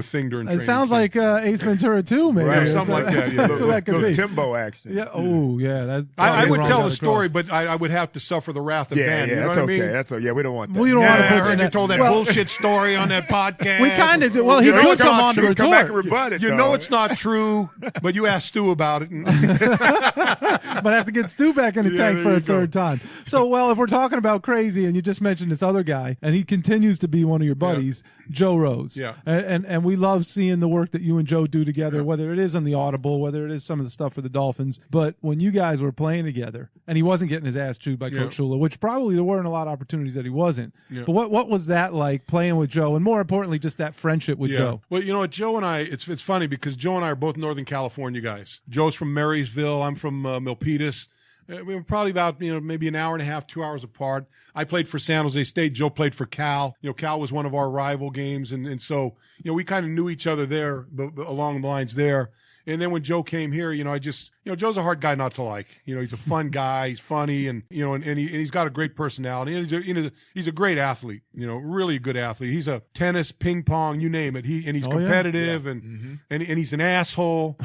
thing during training. It sounds like Ace Ventura too, maybe. Right, something like that. Yeah. That's what that could be. Timbo action. Yeah. Oh, yeah. I would tell the story, but I would have to suffer the wrath of Dan. Yeah, you know that's what okay. I mean? That's okay. Yeah, we don't want that. We don't want to put I heard you told that bullshit story on that podcast. We kind of do. Well, he could come on to retort. Come back and rebut it. You know it's not true, but you asked Stu about it. But I have to get Stu back in the tank for a third time. So, if we're talking about crazy, and you just mentioned this other guy, and he continues to be one of your buddies, Joe Rose. Yeah. And we love seeing the work that you and Joe do together, whether it is on the Audible, whether it is some of the stuff for the Dolphins. But when you guys were playing together, and he wasn't getting his ass chewed by Coach Shula, which probably there weren't a lot of opportunities that he wasn't. Yeah. But what was that like playing with Joe, and more importantly, just that friendship with Joe? Well, Joe and I, it's funny because Joe and I are both Northern California guys. Joe's from Marysville. I'm from Milpitas. We were probably about maybe an hour and a half, 2 hours apart. I played for San Jose State. Joe played for Cal. Cal was one of our rival games, and so we kind of knew each other there, along the lines there. And then when Joe came here, Joe's a hard guy not to like. He's a fun guy. He's funny, and he's got a great personality. And he's a great athlete. Really a good athlete. He's a tennis, ping pong, you name it. He's competitive, and he's an asshole.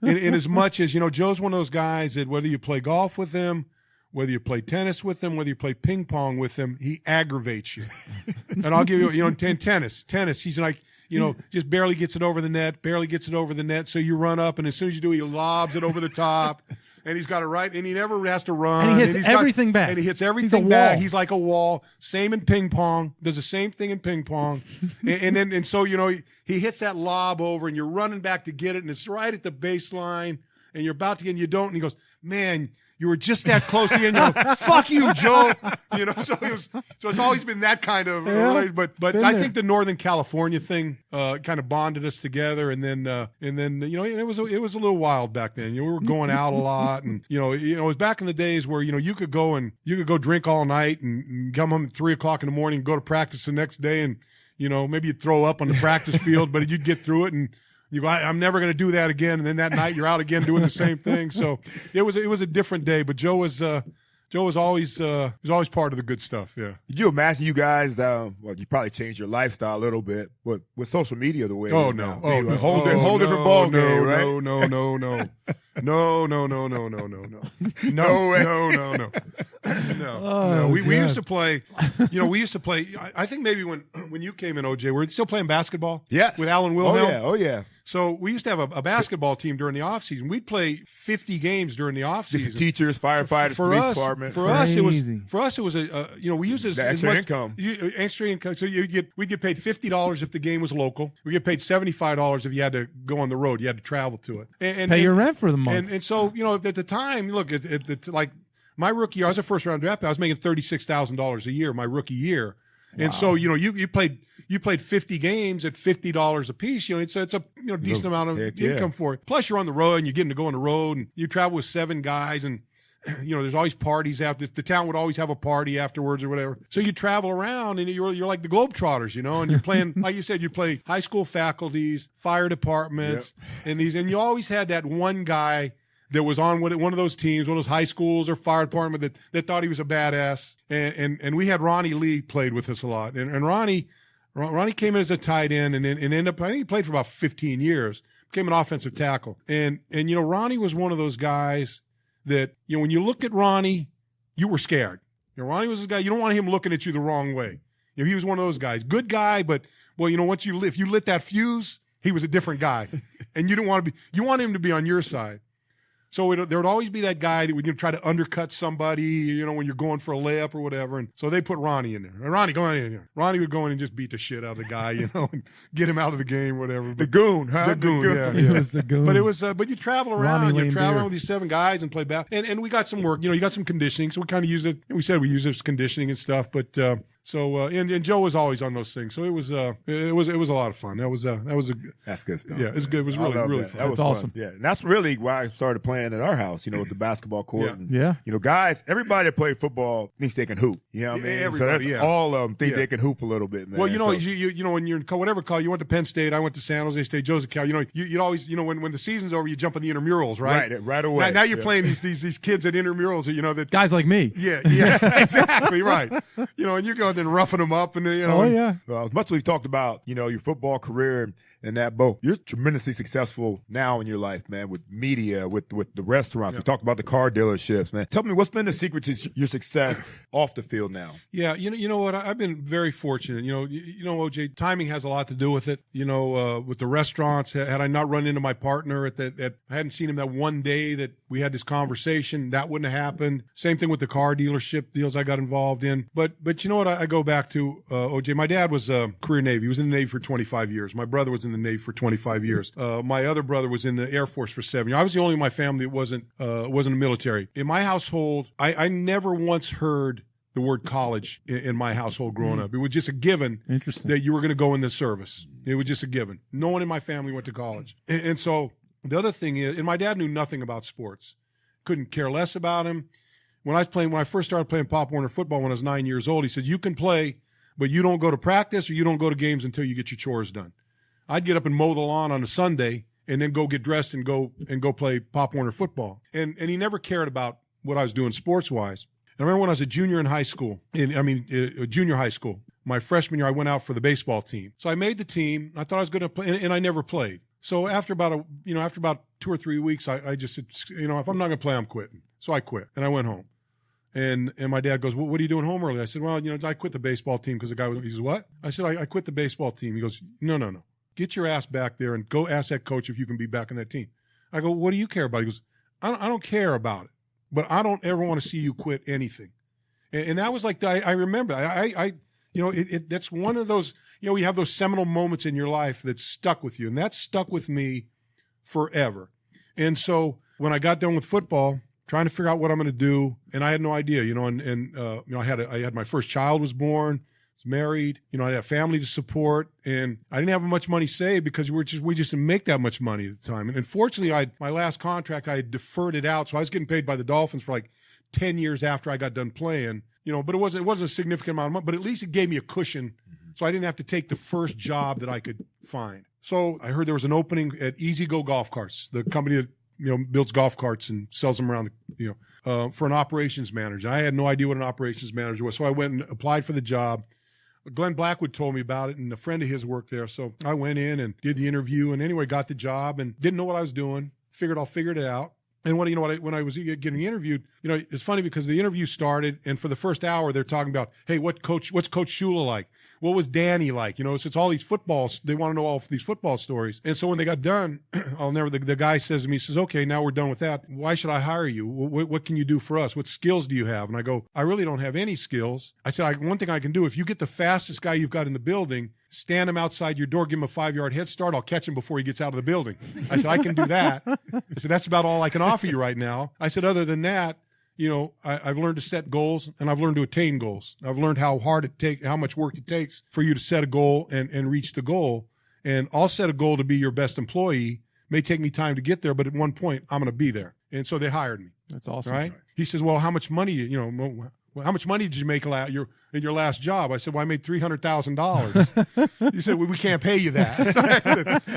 in as much as Joe's one of those guys that whether you play golf with him, whether you play tennis with him, whether you play ping pong with him, he aggravates you. And I'll give you, tennis. He's like. Just barely gets it over the net. So you run up, and as soon as you do, he lobs it over the top, and he's got it right, and he never has to run. And he hits everything back. And he hits everything back. He's like a wall. Same in ping pong. Does the same thing in ping pong. and so he hits that lob over, and you're running back to get it, and it's right at the baseline, and you're about to get, and you don't, and he goes, man. You were just that close to the end. Fuck you, Joe. So it's always been that kind of relationship. But I think the Northern California thing kind of bonded us together, and then it was a little wild back then. We were going out a lot, and it was back in the days where you could go drink all night and come home at 3:00 in the morning, and go to practice the next day, and maybe you'd throw up on the practice field, but you'd get through it and. You go, I'm never going to do that again, and then that night you're out again doing the same thing. So it was a different day, but Joe was always part of the good stuff. Yeah. Did you imagine you guys? You probably changed your lifestyle a little bit, but with social media the way it is now. Whole different ball game, right? No. We used to play. We used to play. I think maybe when you came in, OJ, we're still playing basketball. Yes. With Alan Wilhelm. Oh yeah. So we used to have a basketball team during the off season. We'd play 50 games during the off season. Teachers, firefighters, police department. For us, it was we used it as extra much income. Extra income. So we get paid $50 if the game was local. We get paid $75 if you had to go on the road. You had to travel to it. And pay your rent for the month. And so at the time, look, like my rookie year, I was a first round draft pick. I was making $36,000 a year my rookie year. Wow. And so you played 50 games at $50 a piece. It's a decent amount of income for it. Plus you're on the road and you're getting to go on the road and you travel with 7 guys and there's always parties after. The town would always have a party afterwards or whatever. So you travel around and you're like the Globetrotters, and you're playing like you said, you play high school faculties, fire departments, and you always had that one guy that was on one of those teams, one of those high schools or fire department that thought he was a badass. And we had Ronnie Lee played with us a lot. And Ronnie came in as a tight end and ended up, I think he played for about 15 years, became an offensive tackle. And Ronnie was one of those guys that, when you look at Ronnie, you were scared. Ronnie was this guy, you don't want him looking at you the wrong way. He was one of those guys. Good guy, but, once if you lit that fuse, he was a different guy. And you want him to be on your side. So there would always be that guy that would try to undercut somebody, when you're going for a layup or whatever. And so they put Ronnie in there. And Ronnie, go in here. Ronnie would go in and just beat the shit out of the guy, and get him out of the game, whatever. But, the goon, huh? The goon, yeah. It was the goon. But it was, but you travel around, with these 7 guys and play basketball. And we got some work, you got some conditioning. So we kind of use it. We said we use it as conditioning and stuff. But, and Joe was always on those things. So it was a lot of fun. That's good stuff. Yeah, it's good. It was really fun. That was awesome. Fun. Yeah, and that's really why I started playing at our house, with the basketball court. Yeah. And, guys, everybody that play football thinks they can hoop. You know what I mean? Everybody, so all of them think they can hoop a little bit, man. Well, when you're in whatever call, you went to Penn State, I went to San Jose State, Joseph Cal. You'd always, when the season's over, you jump in the intramurals, right? Right away. Now you're playing these kids at intramurals, that guys like me. Yeah, exactly, right. And you go and then roughing them up, and Well, as much as we've talked about, your football career and that, Bo, you're tremendously successful now in your life, man, with media, with the restaurants. We talked about the car dealerships, man. Tell me, what's been the secret to your success off the field now? Yeah, you know what? I've been very fortunate. OJ, timing has a lot to do with it. With the restaurants, had I not run into my partner I hadn't seen him that one day that we had this conversation, that wouldn't have happened. Same thing with the car dealership deals I got involved in. But you know what? I go back to OJ. My dad was a career Navy. He was in the Navy for 25 years. My brother was in the Navy for 25 years. My other brother was in the Air Force for 7 years. I was the only in my family that wasn't in the military. In my household, I never once heard the word college in my household growing up. It was just a given that you were going to go in the service. It was just a given. No one in my family went to college. And so the other thing is, and my dad knew nothing about sports. Couldn't care less about him. When I first started playing Pop Warner football when I was 9 years old, he said, you can play, but you don't go to practice or you don't go to games until you get your chores done. I'd get up and mow the lawn on a Sunday and then go get dressed and go play Pop Warner football. And he never cared about what I was doing sports-wise. And I remember when I was a junior in high school, junior high school, my freshman year, I went out for the baseball team. So I made the team. I thought I was going to play, and I never played. So after about 2 or 3 weeks, I just said, if I'm not going to play, I'm quitting. So I quit, and I went home. And my dad goes, well, what are you doing home early? I said, well, I quit the baseball team because the guy, he says, what? I said, I quit the baseball team. He goes, no. Get your ass back there and go ask that coach if you can be back in that team. I go, what do you care about? He goes, I don't care about it, but I don't ever want to see you quit anything. And that was like, I remember, that's one of those, you have those seminal moments in your life that stuck with you. And that stuck with me forever. And so when I got done with football, trying to figure out what I'm going to do, and I had no idea, I had my first child was born. Married, I had a family to support, and I didn't have much money saved because we just didn't make that much money at the time. And unfortunately, my last contract, I had deferred it out, so I was getting paid by the Dolphins for like 10 years after I got done playing. But it wasn't a significant amount of money, but at least it gave me a cushion, so I didn't have to take the first job that I could find. So I heard there was an opening at Easy Go Golf Carts, the company that builds golf carts and sells them around, for an operations manager. I had no idea what an operations manager was, so I went and applied for the job. Glenn Blackwood told me about it, and a friend of his worked there. So I went in and did the interview, and anyway, got the job and didn't know what I was doing. Figured I'll figure it out. And when I was getting interviewed, it's funny because the interview started, and for the first hour, they're talking about, hey, what's Coach Shula like? what was Danny like? So it's all these footballs. They want to know all these football stories. And so when they got done, the guy says to me, he says, okay, now we're done with that. Why should I hire you? What can you do for us? What skills do you have? And I go, I really don't have any skills. I said, one thing I can do, if you get the fastest guy you've got in the building, stand him outside your door, give him a 5-yard head start, I'll catch him before he gets out of the building. I said, I can do that. I said, that's about all I can offer you right now. I said, other than that, I've learned to set goals and I've learned to attain goals. I've learned how much work it takes for you to set a goal and reach the goal. And I'll set a goal to be your best employee. May take me time to get there, but at one point I'm going to be there. And so they hired me. That's awesome. Right? He says, well, how much money, how much money did you make in your last job? I said, well, I made $300,000. He said, well, we can't pay you that.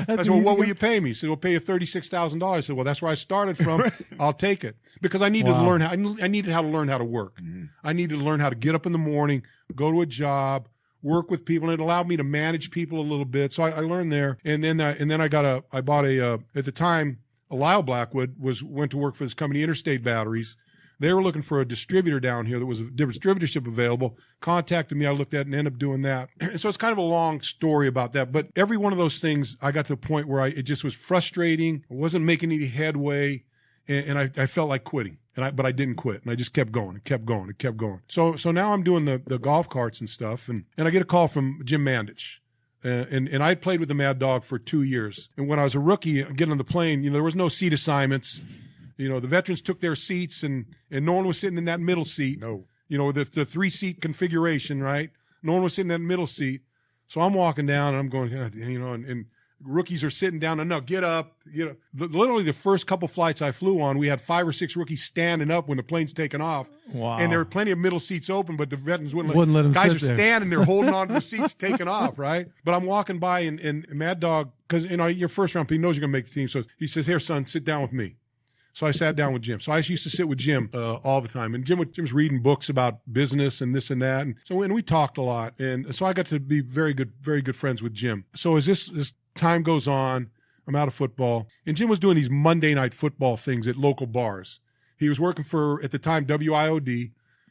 I said, well, what will you pay me? He said, we'll pay you $36,000. I said, well, that's where I started from. I'll take it. Because I needed to learn I needed how to learn how to work. Mm-hmm. I needed to learn how to get up in the morning, go to a job, work with people, and it allowed me to manage people a little bit. So I learned there. And then I bought at the time, Lyle Blackwood went to work for this company, Interstate Batteries. They were looking for a distributor down here that was a distributorship available, contacted me. I looked at it and ended up doing that. So it's kind of a long story about that. But every one of those things, I got to a point where it just was frustrating. I wasn't making any headway, and I felt like quitting. But I didn't quit, and I just kept going and kept going and kept going. So now I'm doing the golf carts and stuff, and I get a call from Jim Mandich. And I had played with the Mad Dog for 2 years. And when I was a rookie, getting on the plane, there was no seat assignments. The veterans took their seats, and no one was sitting in that middle seat. No. The 3-seat configuration, right? No one was sitting in that middle seat. So I'm walking down, and I'm going, and rookies are sitting down, and no, get up. Literally the first couple flights I flew on, we had 5 or 6 rookies standing up when the plane's taking off. Wow. And there were plenty of middle seats open, but the veterans wouldn't let them guys sit are there. standing there holding on to the seats taking off, right? But I'm walking by, and Mad Dog, because, your first round, he knows you're going to make the team. So he says, here, son, sit down with me. So I sat down with Jim. So I used to sit with Jim all the time. And Jim's reading books about business and this and that. And so we talked a lot. And so I got to be very good friends with Jim. So as this time goes on, I'm out of football. And Jim was doing these Monday night football things at local bars. He was working for, at the time, WIOD.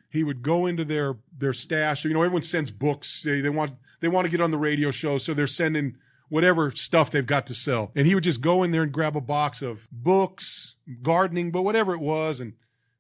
He would go into their stash. Everyone sends books. They want to get on the radio show, so they're sending whatever stuff they've got to sell. And he would just go in there and grab a box of books, gardening, but whatever it was. And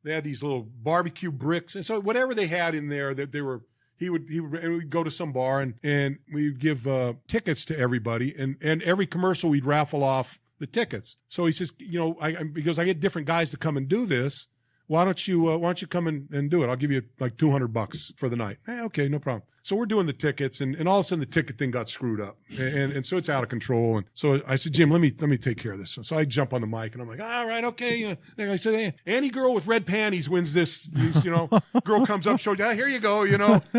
they had these little barbecue bricks. And so whatever they had in there that they were, he would and we'd go to some bar and we'd give tickets to everybody. And every commercial we'd raffle off the tickets. So he says, because I get different guys to come and do this, why don't you come and do it? I'll give you like $200 for the night. Okay, no problem. So we're doing the tickets, and all of a sudden the ticket thing got screwed up, and so it's out of control. And so I said, Jim, let me take care of this. So I jump on the mic, and I'm like, all right, okay. And I said, hey, any girl with red panties wins this. Girl comes up, shows, here you go.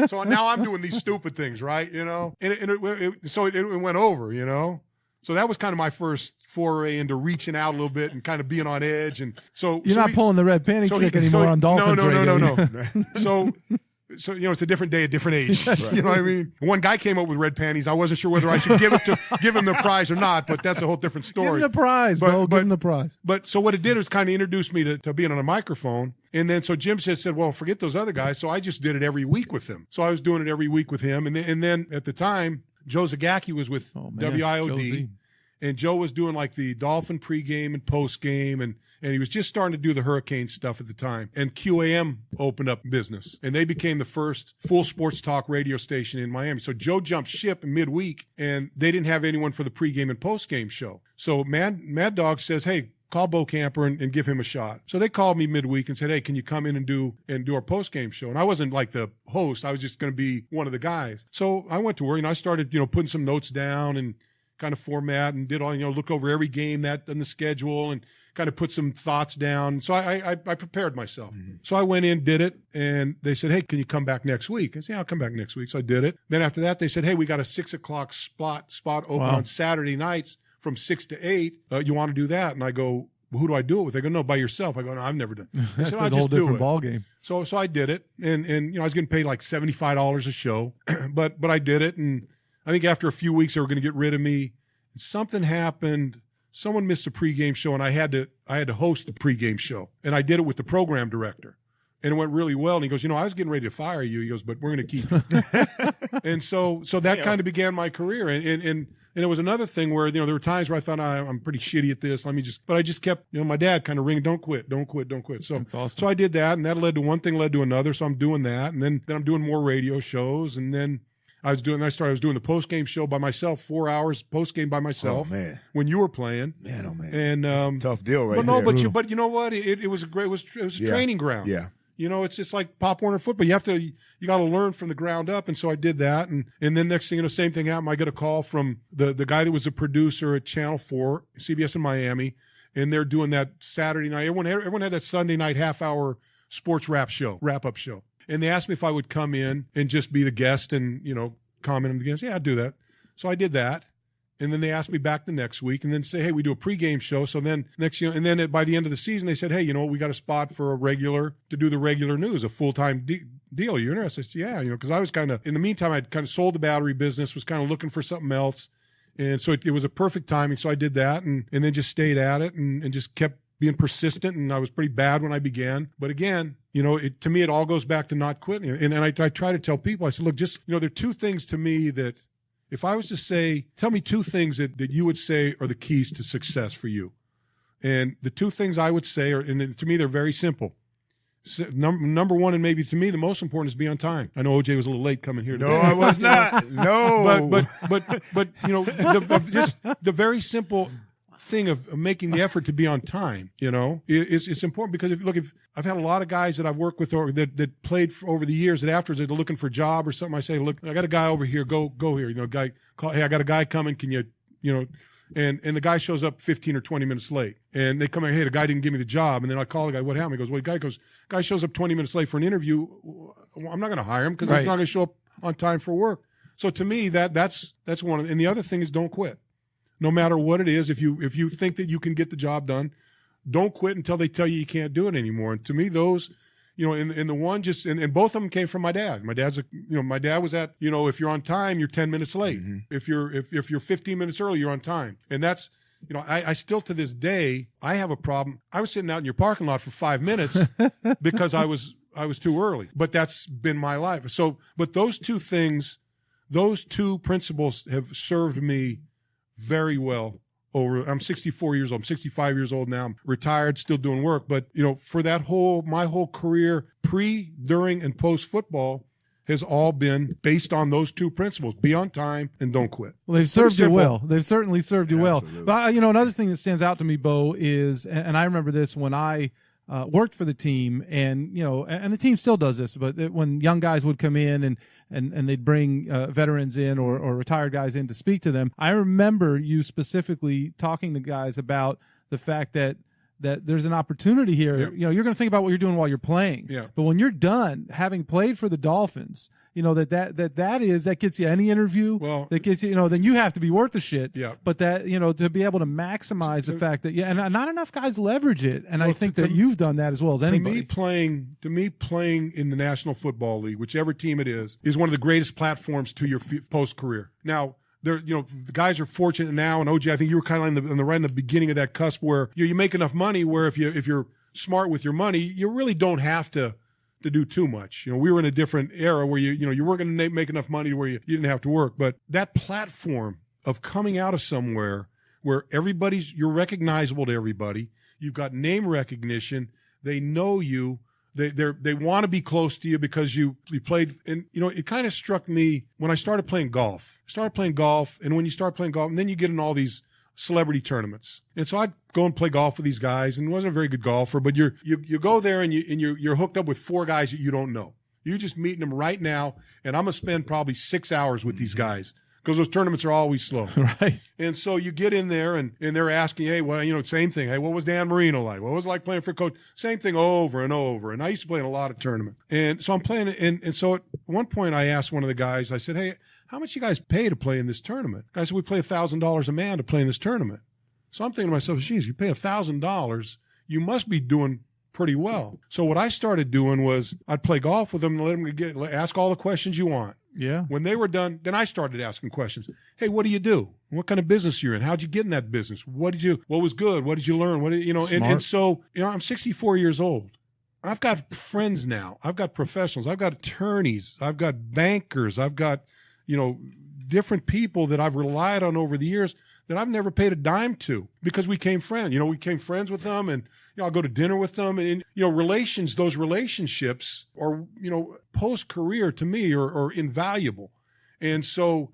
So now I'm doing these stupid things, right? And it went over. So that was kind of my first foray into reaching out a little bit and kind of being on edge. And so you're not pulling the red panty trick anymore on Dolphins radio. No. So it's a different day, a different age. Right. You know what I mean? One guy came up with red panties. I wasn't sure whether I should give him the prize or not, but that's a whole different story. Give him the prize, bro. Give him the prize. But so what it did was kind of introduce me to being on a microphone. And then so Jim said, well, forget those other guys. So I just did it every week with him. So I was doing it every week with him. And then at the time, Joe Zagacki was with WIOD. Josie. And Joe was doing like the Dolphin pregame and postgame, and he was just starting to do the Hurricane stuff at the time. And QAM opened up business, and they became the first full sports talk radio station in Miami. So Joe jumped ship midweek, and they didn't have anyone for the pregame and postgame show. So Mad Dog says, hey, call Bokamper and give him a shot. So they called me midweek and said, hey, can you come in and do our postgame show? And I wasn't like the host. I was just going to be one of the guys. So I went to work, and I started, putting some notes down and kind of format and did all, look over every game that on the schedule and kind of put some thoughts down. So I prepared myself. Mm-hmm. So I went in, did it, and they said, hey, can you come back next week? I said, yeah, I'll come back next week. So I did it. Then after that, they said, hey, we got a 6:00 spot open on Saturday nights from 6 to 8. You want to do that? And I go, well, who do I do it with? They go, no, by yourself. I go, no, I've never done it. That's a whole different ball game. So I did it, and I was getting paid like $75 a show, but I did it, and I think after a few weeks they were going to get rid of me. Something happened. Someone missed a pregame show, and I had to host the pregame show, and I did it with the program director. and it went really well. And he goes, I was getting ready to fire you. He goes, but we're going to keep you. And so that kind of began my career. And it was another thing where, there were times where I thought, I'm pretty shitty at this. But I just kept, my dad kind of ringing, don't quit. So That's awesome. So I did that, and that led to one thing led to another. So I'm doing that. And then I'm doing more radio shows. And then I was doing the post-game show by myself, 4 hours post-game by myself. Oh, man. When you were playing. Man, oh, man. And tough deal right but no, there. but you know what? It was a training ground. Yeah. It's just like Pop Warner football. You got to learn from the ground up. And so I did that. And then next thing, same thing happened. I get a call from the guy that was a producer at Channel 4, CBS in Miami. And they're doing that Saturday night. Everyone had that Sunday night half-hour sports wrap-up show. And they asked me if I would come in and just be the guest and, comment on the games. Yeah, I'd do that. So I did that. And then they asked me back the next week and then say, hey, we do a pregame show. So then and then by the end of the season, they said, hey, we got a spot for to do the regular news, a full-time deal. You interested? I said, yeah, because I was in the meantime, I'd kind of sold the battery business, was kind of looking for something else. And so it was a perfect timing. So I did that and then just stayed at it and just kept being persistent. And I was pretty bad when I began. But again, to me, it all goes back to not quitting. And I try to tell people, I said, look, just, there are two things to me that, if I was to say, tell me two things that you would say are the keys to success for you. And the two things I would say and to me, they're very simple. Number one, and maybe to me, the most important is be on time. I know OJ was a little late coming here today. No, I was not. No. But just the very simple thing of making the effort to be on time, it's important because if I've had a lot of guys that I've worked with or that played over the years that afterwards they're looking for a job or something. I say, look, I got a guy over here. Go here. Hey, I got a guy coming. Can you, and the guy shows up 15 or 20 minutes late and they come in, hey, the guy didn't give me the job. And then I call the guy, what happened? He goes, well, guy shows up 20 minutes late for an interview. I'm not going to hire him because he's not going to show up on time for work. So to me, that's one. And the other thing is don't quit. No matter what it is, if you think that you can get the job done, don't quit until they tell you can't do it anymore. And to me, those, and the one just, and both of them came from my dad. My dad's my dad was at, if you're on time, you're 10 minutes late. Mm-hmm. If you're 15 minutes early, you're on time. And that's, I still to this day, I have a problem. I was sitting out in your parking lot for 5 minutes because I was too early, but that's been my life. So, but those two things, those two principles have served me very well I'm 64 years old. I'm 65 years old now. I'm retired, still doing work. But, for my whole career, pre, during, and post football has all been based on those two principles. Be on time and don't quit. Well, they've served you well. They've certainly served you well. But, another thing that stands out to me, Bo, is, and I remember this when I worked for the team, and and the team still does this, but when young guys would come in and they'd bring veterans in or retired guys in to speak to them, I remember you specifically talking to guys about the fact that there's an opportunity here. Yep. You're going to think about what you're doing while you're playing. Yeah. But when you're done, having played for the Dolphins, that gets you any interview. Well, that gets you, then you have to be worth the shit. Yeah. But that, to be able to maximize the fact that, and not enough guys leverage it. And I think that you've done that as well as anybody. To me, playing in the National Football League, whichever team it is one of the greatest platforms to your post career. Now, the guys are fortunate now, and OJ, I think you were kind of right in the beginning of that cusp where you make enough money where if you're smart with your money, you really don't have to do too much. We were in a different era where you weren't going to make enough money where you didn't have to work. But that platform of coming out of somewhere where you're recognizable to everybody, you've got name recognition, they know you. They want to be close to you because you played, and it kind of struck me when I started playing golf. And when you start playing golf, and then you get in all these celebrity tournaments, and so I'd go and play golf with these guys, and wasn't a very good golfer, but you go there and you're hooked up with four guys that you don't know. You're just meeting them right now, and I'm gonna spend probably 6 hours with these guys. Because those tournaments are always slow. Right. And so you get in there and they're asking, hey, well, same thing. Hey, what was Dan Marino like? What was it like playing for coach? Same thing over and over. And I used to play in a lot of tournaments. And so I'm playing, and so at one point I asked one of the guys, I said, hey, how much you guys pay to play in this tournament? The guy said, we play $1,000 a man to play in this tournament. So I'm thinking to myself, geez, you pay $1,000, you must be doing pretty well. So what I started doing was I'd play golf with them and let them ask all the questions you want. Yeah. When they were done, then I started asking questions. Hey, what do you do? What kind of business you're in? How'd you get in that business? What was good? What did you learn? And so, I'm 64 years old. I've got friends now. I've got professionals. I've got attorneys. I've got bankers. I've got, different people that I've relied on over the years that I've never paid a dime to because we became friends. We became friends with them, and I'll go to dinner with them, and those relationships are, post-career to me are invaluable. And so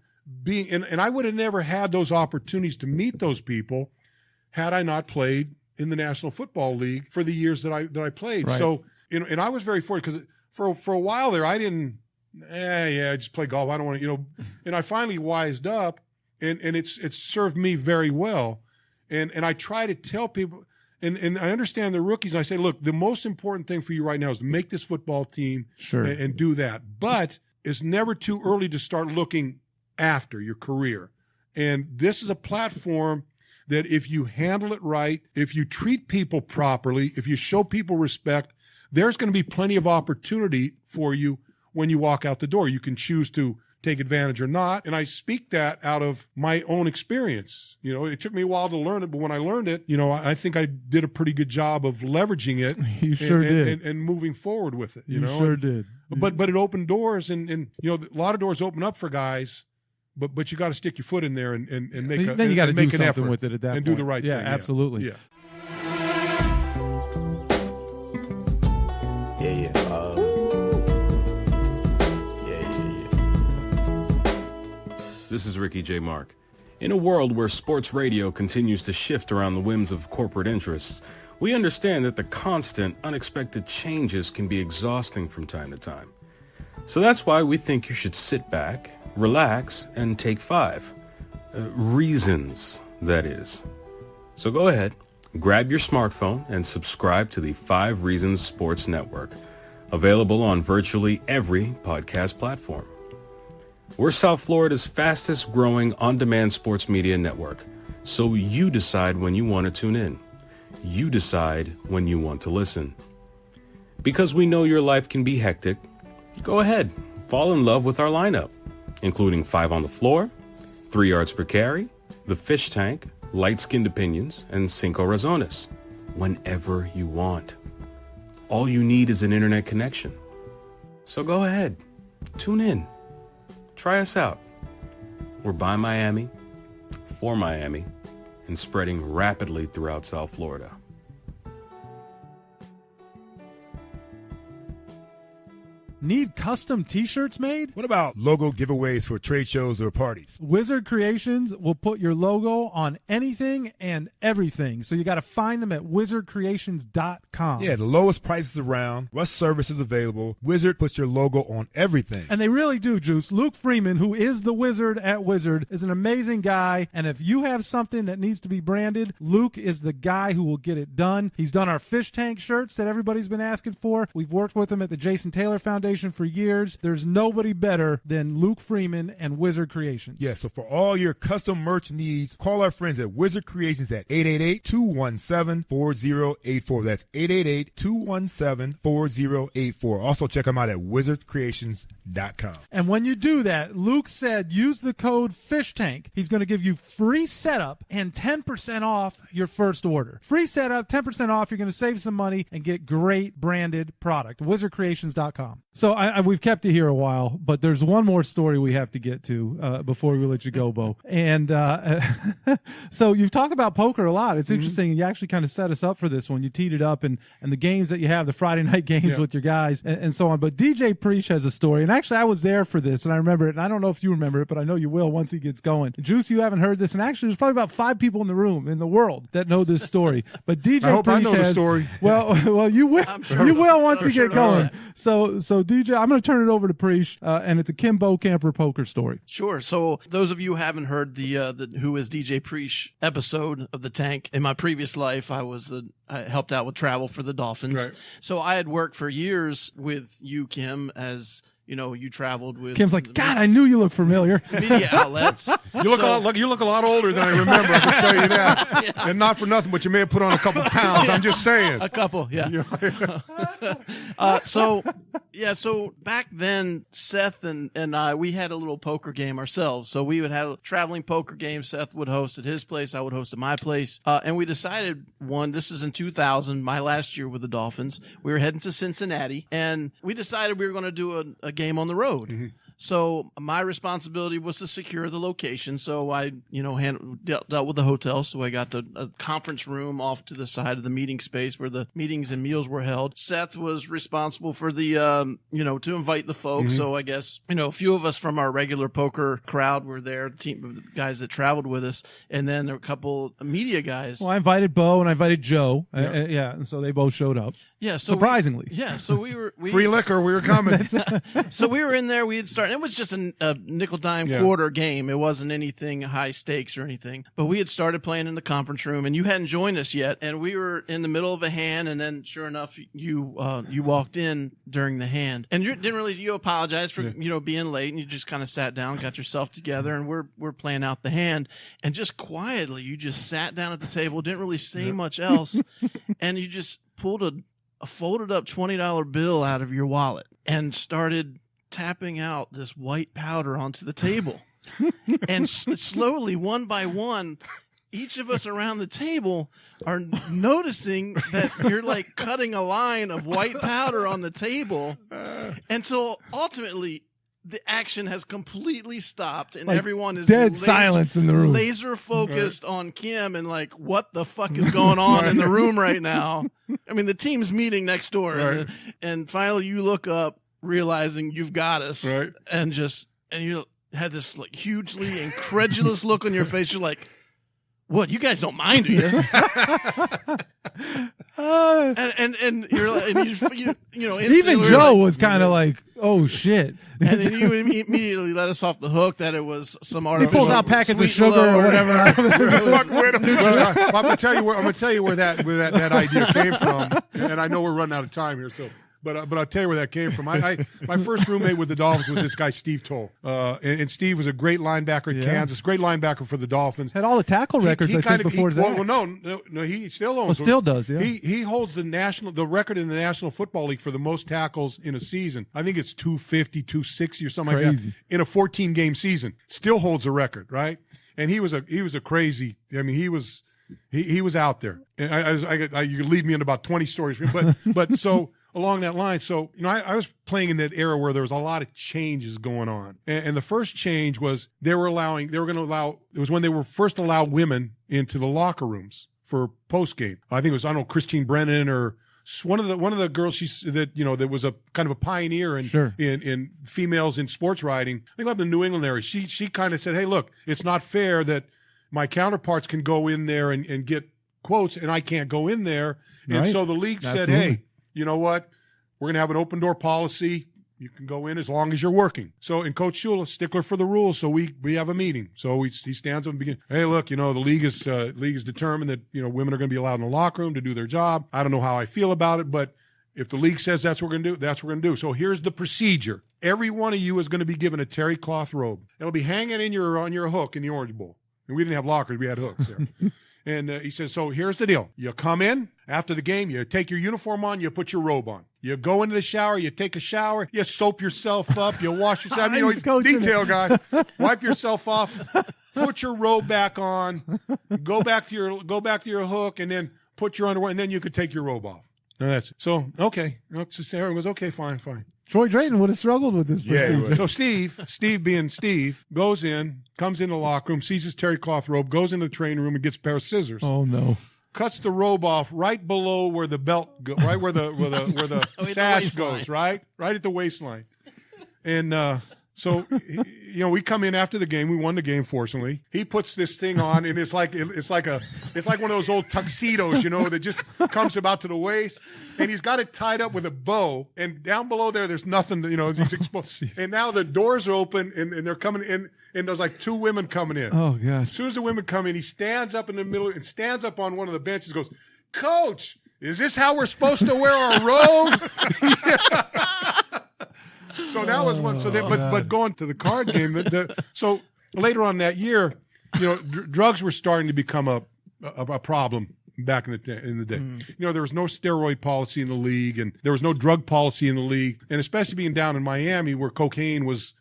and I would have never had those opportunities to meet those people had I not played in the National Football League for the years that I played. Right. So, and I was very fortunate because for a while there, I didn't, I just play golf. I don't want to, and I finally wised up, and it's served me very well. And I try to tell people, and I understand the rookies, and I say, look, the most important thing for you right now is to make this football team and do that. But it's never too early to start looking after your career. And this is a platform that if you handle it right, if you treat people properly, if you show people respect, there's going to be plenty of opportunity for you when you walk out the door. You can choose to take advantage or not. And I speak that out of my own experience. It took me a while to learn it, but when I learned it, I think I did a pretty good job of leveraging it. You sure did. And moving forward with it. You sure did. But it opened doors, and a lot of doors open up for guys. But you got to stick your foot in there and make then you got to do something effort with it at that point. And do the right thing. Yeah, absolutely. Yeah. This is Ricky J. Mark. In a world where sports radio continues to shift around the whims of corporate interests, we understand that the constant, unexpected changes can be exhausting from time to time. So that's why we think you should sit back, relax, and take 5. Reasons, that is. So go ahead, grab your smartphone, and subscribe to the 5 Reasons Sports Network, available on virtually every podcast platform. We're South Florida's fastest growing on-demand sports media network, so you decide when you want to tune in. You decide when you want to listen. Because we know your life can be hectic, go ahead, fall in love with our lineup, including 5 on the Floor, 3 Yards Per Carry, The Fish Tank, Light-Skinned Opinions, and Cinco Razones, whenever you want. All you need is an internet connection. So go ahead, tune in. Try us out. We're by Miami, for Miami, and spreading rapidly throughout South Florida. Need custom t-shirts made? What about logo giveaways for trade shows or parties? Wizard Creations will put your logo on anything and everything. So you got to find them at wizardcreations.com. Yeah, the lowest prices around, best services available. Wizard puts your logo on everything. And they really do, Juice. Luke Freeman, who is the wizard at Wizard, is an amazing guy. And if you have something that needs to be branded, Luke is the guy who will get it done. He's done our fish tank shirts that everybody's been asking for. We've worked with him at the Jason Taylor Foundation for years. There's nobody better than Luke Freeman and Wizard Creations. Yeah, so for all your custom merch needs, call our friends at Wizard Creations at 888-217-4084. That's 888-217-4084. Also check them out at wizardcreations.com. And when you do that, Luke said use the code FISHTANK. He's going to give you free setup and 10% off your first order. Free setup, 10% off. You're going to save some money and get great branded product. wizardcreations.com. So we've kept you here a while, but there's one more story we have to get to before we let you go, Bo. And so you've talked about poker a lot. It's interesting. You actually kind of set us up for this one. You teed it up and the games that you have, the Friday night games with your guys and so on. But DJ Preach has a story. And actually, I was there for this, and I remember it. And I don't know if you remember it, but I know you will once he gets going. Juice, you haven't heard this. And actually, there's probably about 5 people in the room, in the world, that know this story. But DJ I hope Preach I know the story. Well, you will. You will once you get going. So DJ, I'm going to turn it over to Preach, and it's a Kim Bokamper poker story. Sure. So those of you who haven't heard the Who is DJ Preach episode of The Tank, in my previous life, I helped out with travel for the Dolphins. Right. So I had worked for years with you, Kim, as you traveled with. Kim's like, God, I knew you looked familiar. Media outlets. You look a lot older than I remember. I can tell you that. Yeah. And not for nothing, but you may have put on a couple pounds. I'm just saying. A couple, yeah. So Yeah, so back then, Seth and I, we had a little poker game ourselves. So we would have a traveling poker game. Seth would host at his place. I would host at my place. And we decided this is in 2000, my last year with the Dolphins. We were heading to Cincinnati, and we decided we were going to do a game on the road. Mm-hmm. So my responsibility was to secure the location. So I, dealt with the hotel. So I got a conference room off to the side of the meeting space where the meetings and meals were held. Seth was responsible for the, to invite the folks. Mm-hmm. So I guess, a few of us from our regular poker crowd were there, the team of the guys that traveled with us. And then there were a couple of media guys. Well, I invited Bo and I invited Joe. And so they both showed up. Yeah. So surprisingly. So we were. Free liquor. We were coming. So we were in there. We had started. It was just a nickel dime quarter game. It wasn't anything high stakes or anything. But we had started playing in the conference room, and you hadn't joined us yet. And we were in the middle of a hand, and then sure enough, you walked in during the hand, and you apologized for being late, and you just kind of sat down, got yourself together, and we're playing out the hand, and just quietly you just sat down at the table, didn't really say much else, and you just pulled a folded up $20 bill out of your wallet and started tapping out this white powder onto the table. And slowly, one by one, each of us around the table are noticing that you're like cutting a line of white powder on the table until ultimately the action has completely stopped and everyone is dead silence in the room, laser focused on Kim and like, what the fuck is going on in the room right now? I mean, the team's meeting next door, and finally you look up, realizing you've got us, and you had this like hugely incredulous look on your face. You're like, "What? You guys don't mind, do you?" and you're like, even Joe was kind of like, "Oh shit!" And then you immediately let us off the hook that it was some artificial. He pulls out packets of sugar or whatever. I'm gonna tell you where that idea came from, and I know we're running out of time here, so. But I'll tell you where that came from. My first roommate with the Dolphins was this guy, Steve Toll. And Steve was a great linebacker at Kansas, great linebacker for the Dolphins. Had all the tackle records, I think, before that. No, he still owns. Still does, yeah. He holds the record in the National Football League for the most tackles in a season. I think it's 250, 260 or something like that. In a 14-game season. Still holds the record, right? And he was a crazy, I mean, he was out there. And you could lead me in about 20 stories. But so... along that line. So, I was playing in that era where there was a lot of changes going on. And the first change was it was when they were first allowed women into the locker rooms for post game. I think it was, Christine Brennan or one of the girls that was a kind of a pioneer in females in sports writing. I think up in the New England area. She kind of said, "Hey, look, it's not fair that my counterparts can go in there and get quotes and I can't go in there." And so the league said, "Hey, you know what? We're going to have an open door policy. You can go in as long as you're working." So, and Coach Shula, stickler for the rules. So we have a meeting. So he stands up and begins. "Hey, look, the league is determined that, women are going to be allowed in the locker room to do their job. I don't know how I feel about it, but if the league says that's what we're going to do, that's what we're going to do. So here's the procedure. Every one of you is going to be given a terry cloth robe. It'll be hanging on your hook in the Orange Bowl." And we didn't have lockers. We had hooks there. And he says, "So here's the deal. You come in after the game, you take your uniform on, you put your robe on. You go into the shower, you take a shower, you soap yourself up, you wash yourself." He's a detail guy. "Wipe yourself off, put your robe back on, go back to your hook, and then put your underwear, and then you could take your robe off." And that's it. So, okay. So Sarah goes, "Okay, fine. Troy Drayton would have struggled with this procedure. So Steve being Steve, goes in, comes in the locker room, sees his terry cloth robe, goes into the training room and gets a pair of scissors. Oh no! Cuts the robe off right below where the belt goes, right where the sash goes, right at the waistline. And so we come in after the game. We won the game, fortunately. He puts this thing on, and it's like one of those old tuxedos, that just comes about to the waist. And he's got it tied up with a bow. And down below there's nothing. He's exposed. And now the doors are open, and they're coming in. And there's like two women coming in. Oh God! As soon as the women come in, he stands up in the middle and stands up on one of the benches. And goes, "Coach, is this how we're supposed to wear our robe?" So that was one. So but going to the card game, so later on that year, drugs were starting to become a problem back in the day. There was no steroid policy in the league, and there was no drug policy in the league, and especially being down in Miami where cocaine was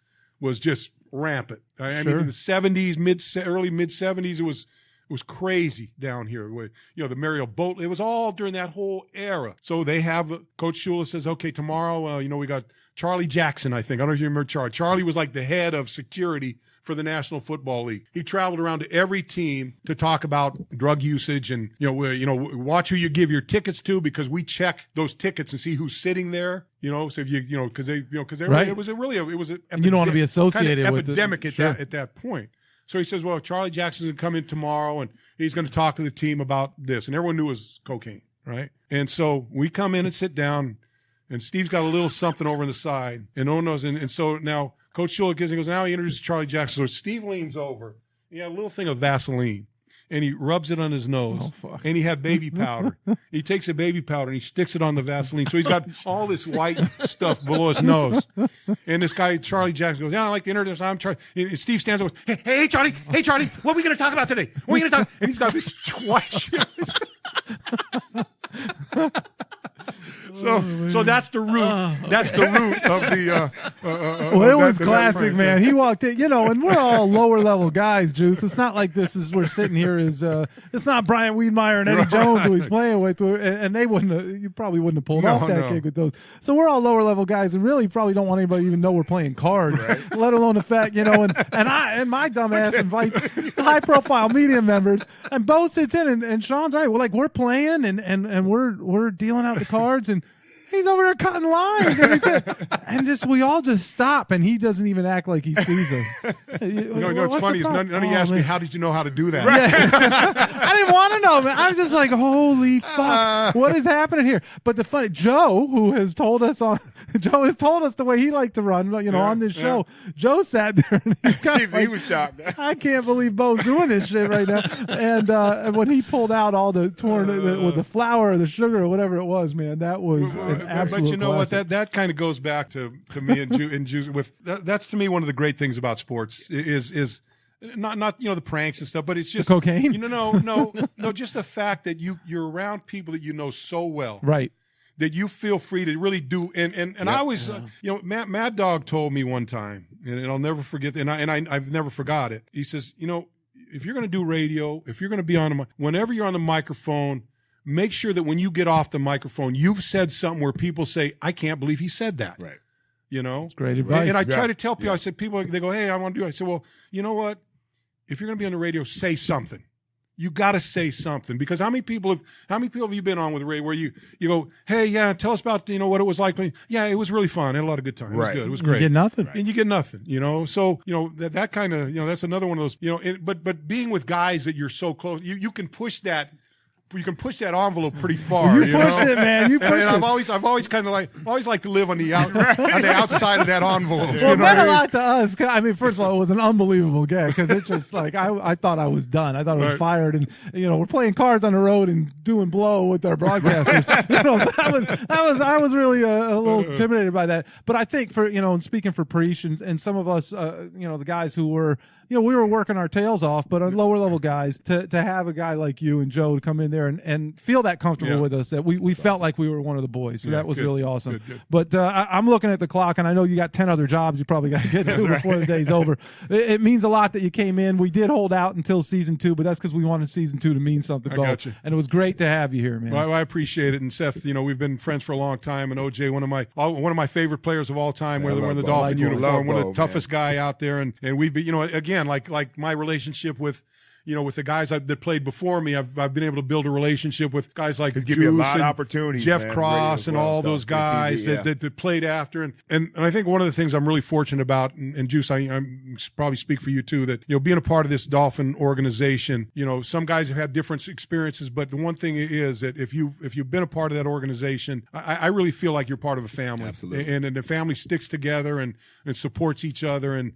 just rampant. I mean, in the 70s, early mid 70s, it was crazy down here. The Mario Boat, it was all during that whole era. So they have Coach Shula says, okay, tomorrow, we got Charlie Jackson, I think. I don't know if you remember Charlie. Charlie was like the head of security for the National Football League. He traveled around to every team to talk about drug usage and watch who you give your tickets to, because we check those tickets and see who's sitting there. So if because right. It was an you don't want to be associated with epidemic at that point. So he says, well, Charlie Jackson's going to come in tomorrow and he's going to talk to the team about this, and everyone knew it was cocaine, right? And so we come in and sit down, and Steve's got a little something over on the side, and no one knows, and so now Coach Shula goes, now he introduces Charlie Jackson. So Steve leans over. He had a little thing of Vaseline, and he rubs it on his nose. And he had baby powder. He takes a baby powder, and he sticks it on the Vaseline. So he's got all this white stuff below his nose. And this guy, Charlie Jackson, goes, I'd like to introduce, I'm Charlie. And Steve stands up and goes, hey, Charlie, what are we going to talk about today? What are we going to talk? And he's got this white shit. So that's the root. That's the root of the. Well, it was classic, man. He walked in, and we're all lower level guys, Juice. It's not like we're sitting here as it's not Brian Wiedemeyer and Eddie Jones who he's playing with, and they you probably wouldn't have pulled off that kick with those. So we're all lower level guys, and really probably don't want anybody to even know we're playing cards, right. Let alone the fact, and my dumb ass invites high profile media members, and Bo sits in, and Sean's right. Well, we're playing, and we're dealing out the cards, and he's over there cutting lines, and we all just stop, and he doesn't even act like he sees us. What's funny is none of you asked me, how did you know how to do that? Right. I didn't want to know, man. I was just like, holy fuck, what is happening here? But the funny, Joe has told us the way he liked to run, on this show. Joe sat there, and he was shocked. I can't believe Bo's doing this shit right now. And when he pulled out all the with the flour or the sugar or whatever it was, man, that was absolute. But you know classic. what? That kind of goes back to me and Juice. That's to me one of the great things about sports is not the pranks and stuff, but it's just the cocaine. No, just the fact that you're around people that you know so well, right? That you feel free to really do. And I always, Mad Dog told me one time, and I'll never forget, and I've never forgot it. He says, if you're going to do radio, if you're going to be whenever you're on the microphone, make sure that when you get off the microphone, you've said something where people say, I can't believe he said that. Right. It's great advice. And I try to tell people, I said, they go, hey, I want to do it. I said, well, you know what? If you're going to be on the radio, say something. You got to say something, because how many people have you been on with the radio where you go, hey, yeah, tell us about, what it was like. Yeah, it was really fun. I had a lot of good time. It was good. It was great. You get nothing. And you get nothing, So, that kind of, that's another one of those, but being with guys that you're so close, you can push that. You can push that envelope pretty far. You pushed it, man. You pushed it. I've always kind of like to live on the outside of that envelope. Well, it meant a lot to us. I mean, first of all, it was an unbelievable gag, because it's just I thought I was done. I thought I was fired, and we're playing cards on the road and doing blow with our broadcasters. So I was really a little intimidated by that. But I think for speaking for Preach and some of us, the guys who were. We were working our tails off, but on lower level guys, to have a guy like you and Joe to come in there and feel that comfortable with us, that we felt like we were one of the boys. So that was really awesome. Good. But I'm looking at the clock, and I know you got 10 other jobs you probably got to get to before the day's over. It means a lot that you came in. We did hold out until season 2, but that's because we wanted season 2 to mean something. I got you. And it was great to have you here, man. Well, I appreciate it. And Seth, we've been friends for a long time, and OJ, one of my favorite players of all time, whether we're in the Dolphin uniform, one of the toughest guy out there, and we've been, again, like my relationship with the guys that played before me, I've been able to build a relationship with guys like give me a lot of opportunities, Jeff Cross, and all those guys that played after. And I think one of the things I'm really fortunate about, and Juice, I'm probably speak for you too, that being a part of this Dolphin organization, some guys have had different experiences, but the one thing is that if you've been a part of that organization, I really feel like you're part of a family. Absolutely. And the family sticks together and supports each other, and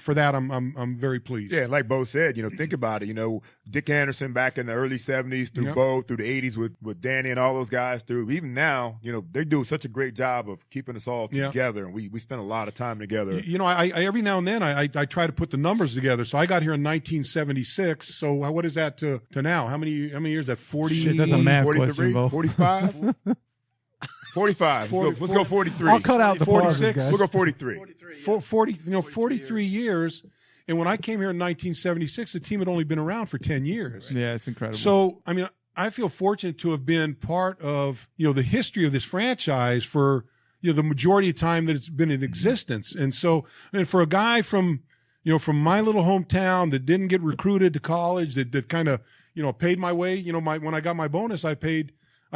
for that I'm very pleased. Yeah, like Bo said, think about it. You know, Dick Anderson back in the early 70s through Bo, through the 80s with Danny and all those guys through. Even now, you know, they do such a great job of keeping us all together, and we spend a lot of time together. You know, I every now and then I try to put the numbers together. So I got here in 1976. So what is that to now? How many years? That 40? Shit, that's a math 43, question, Bo. 45? 45. Let's go 43. I'll cut out the 46. pauses, We'll go 43. 43 years. And when I came here in 1976, the team had only been around for 10 years. Yeah, it's incredible. So, I mean, I feel fortunate to have been part of, you know, the history of this franchise for, you know, the majority of time that it's been in existence. And so, and for a guy from, you know, from my little hometown that didn't get recruited to college, that kind of, you know, paid my way, you know, when I got my bonus, I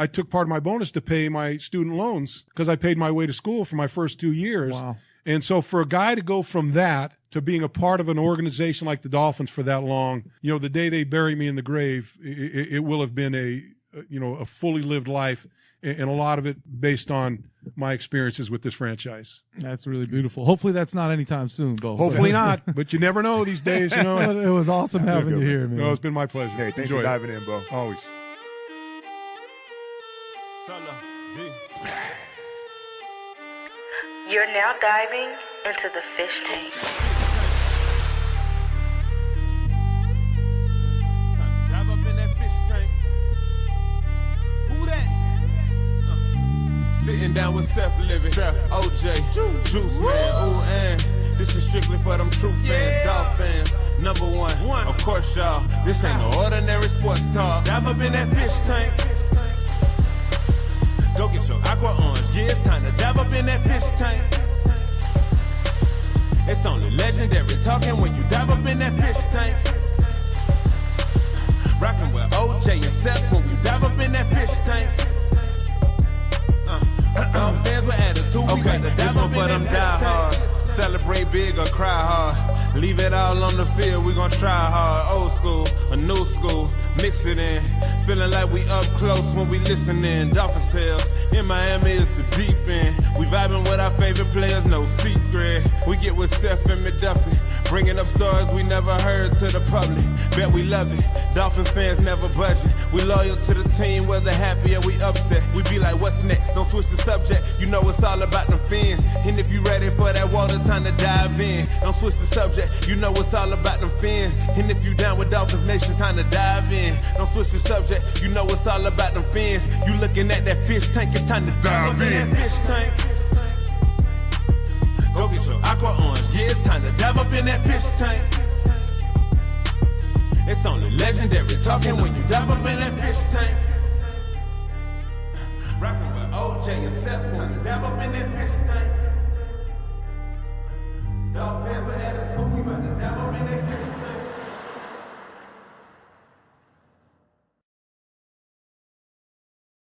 took part of my bonus to pay my student loans because I paid my way to school for my first 2 years. Wow. And so for a guy to go from that to being a part of an organization like the Dolphins for that long, you know, the day they bury me in the grave, it will have been a fully lived life, and a lot of it based on my experiences with this franchise. That's really beautiful. Hopefully that's not anytime soon, Bo. Hopefully not, but you never know these days, you know. It was awesome having you here, man. No, it's been my pleasure. Hey, thanks Enjoy for it. diving in, Bo. Always. You're now diving into the fish tank. Dive up in that fish tank. Who that? Sitting down with Seth Living, OJ, Juice Man, ooh, and this is strictly for them true fans, Dolphins, number one. Of course, y'all, this ain't no ordinary sports talk. Dive up in that fish tank. Go get your aqua orange. Yeah, it's time to dive up in that fish tank. It's only legendary talking when you dive up in that fish tank. Rockin' with OJ and Seth when we dive up in that fish tank. Fans with attitude. Okay, this one for them diehards. Celebrate big or cry hard. Leave it all on the field, we gon' try hard. Old school, a new school, mix it in. Feeling like we up close when we listening. Dolphins tales, in Miami is the deep end. We vibing with our favorite players, no secret. We get with Seth and McDuffie, bringing up stories we never heard to the public. Bet we love it, Dolphins fans never budging. We loyal to the team, whether happy or we upset. We be like, what's next? Don't switch the subject, you know it's all about them fins. And if you ready for that water, time to dive in. Don't switch the subject, you know it's all about them fins. And if you down with Dolphins Nation, time to dive in. Don't switch the subject, you know it's all about them fins. You looking at that fish tank, it's time to dive in. That fish tank. Go get your aqua orange, yeah, it's time to dive up in that fish tank. It's only legendary talking when you dive up in that fish tank. Rockin' with OJ and Seth when you dive up in that fish tank. Dog fans with attitude, we about to dive up in that fish tank.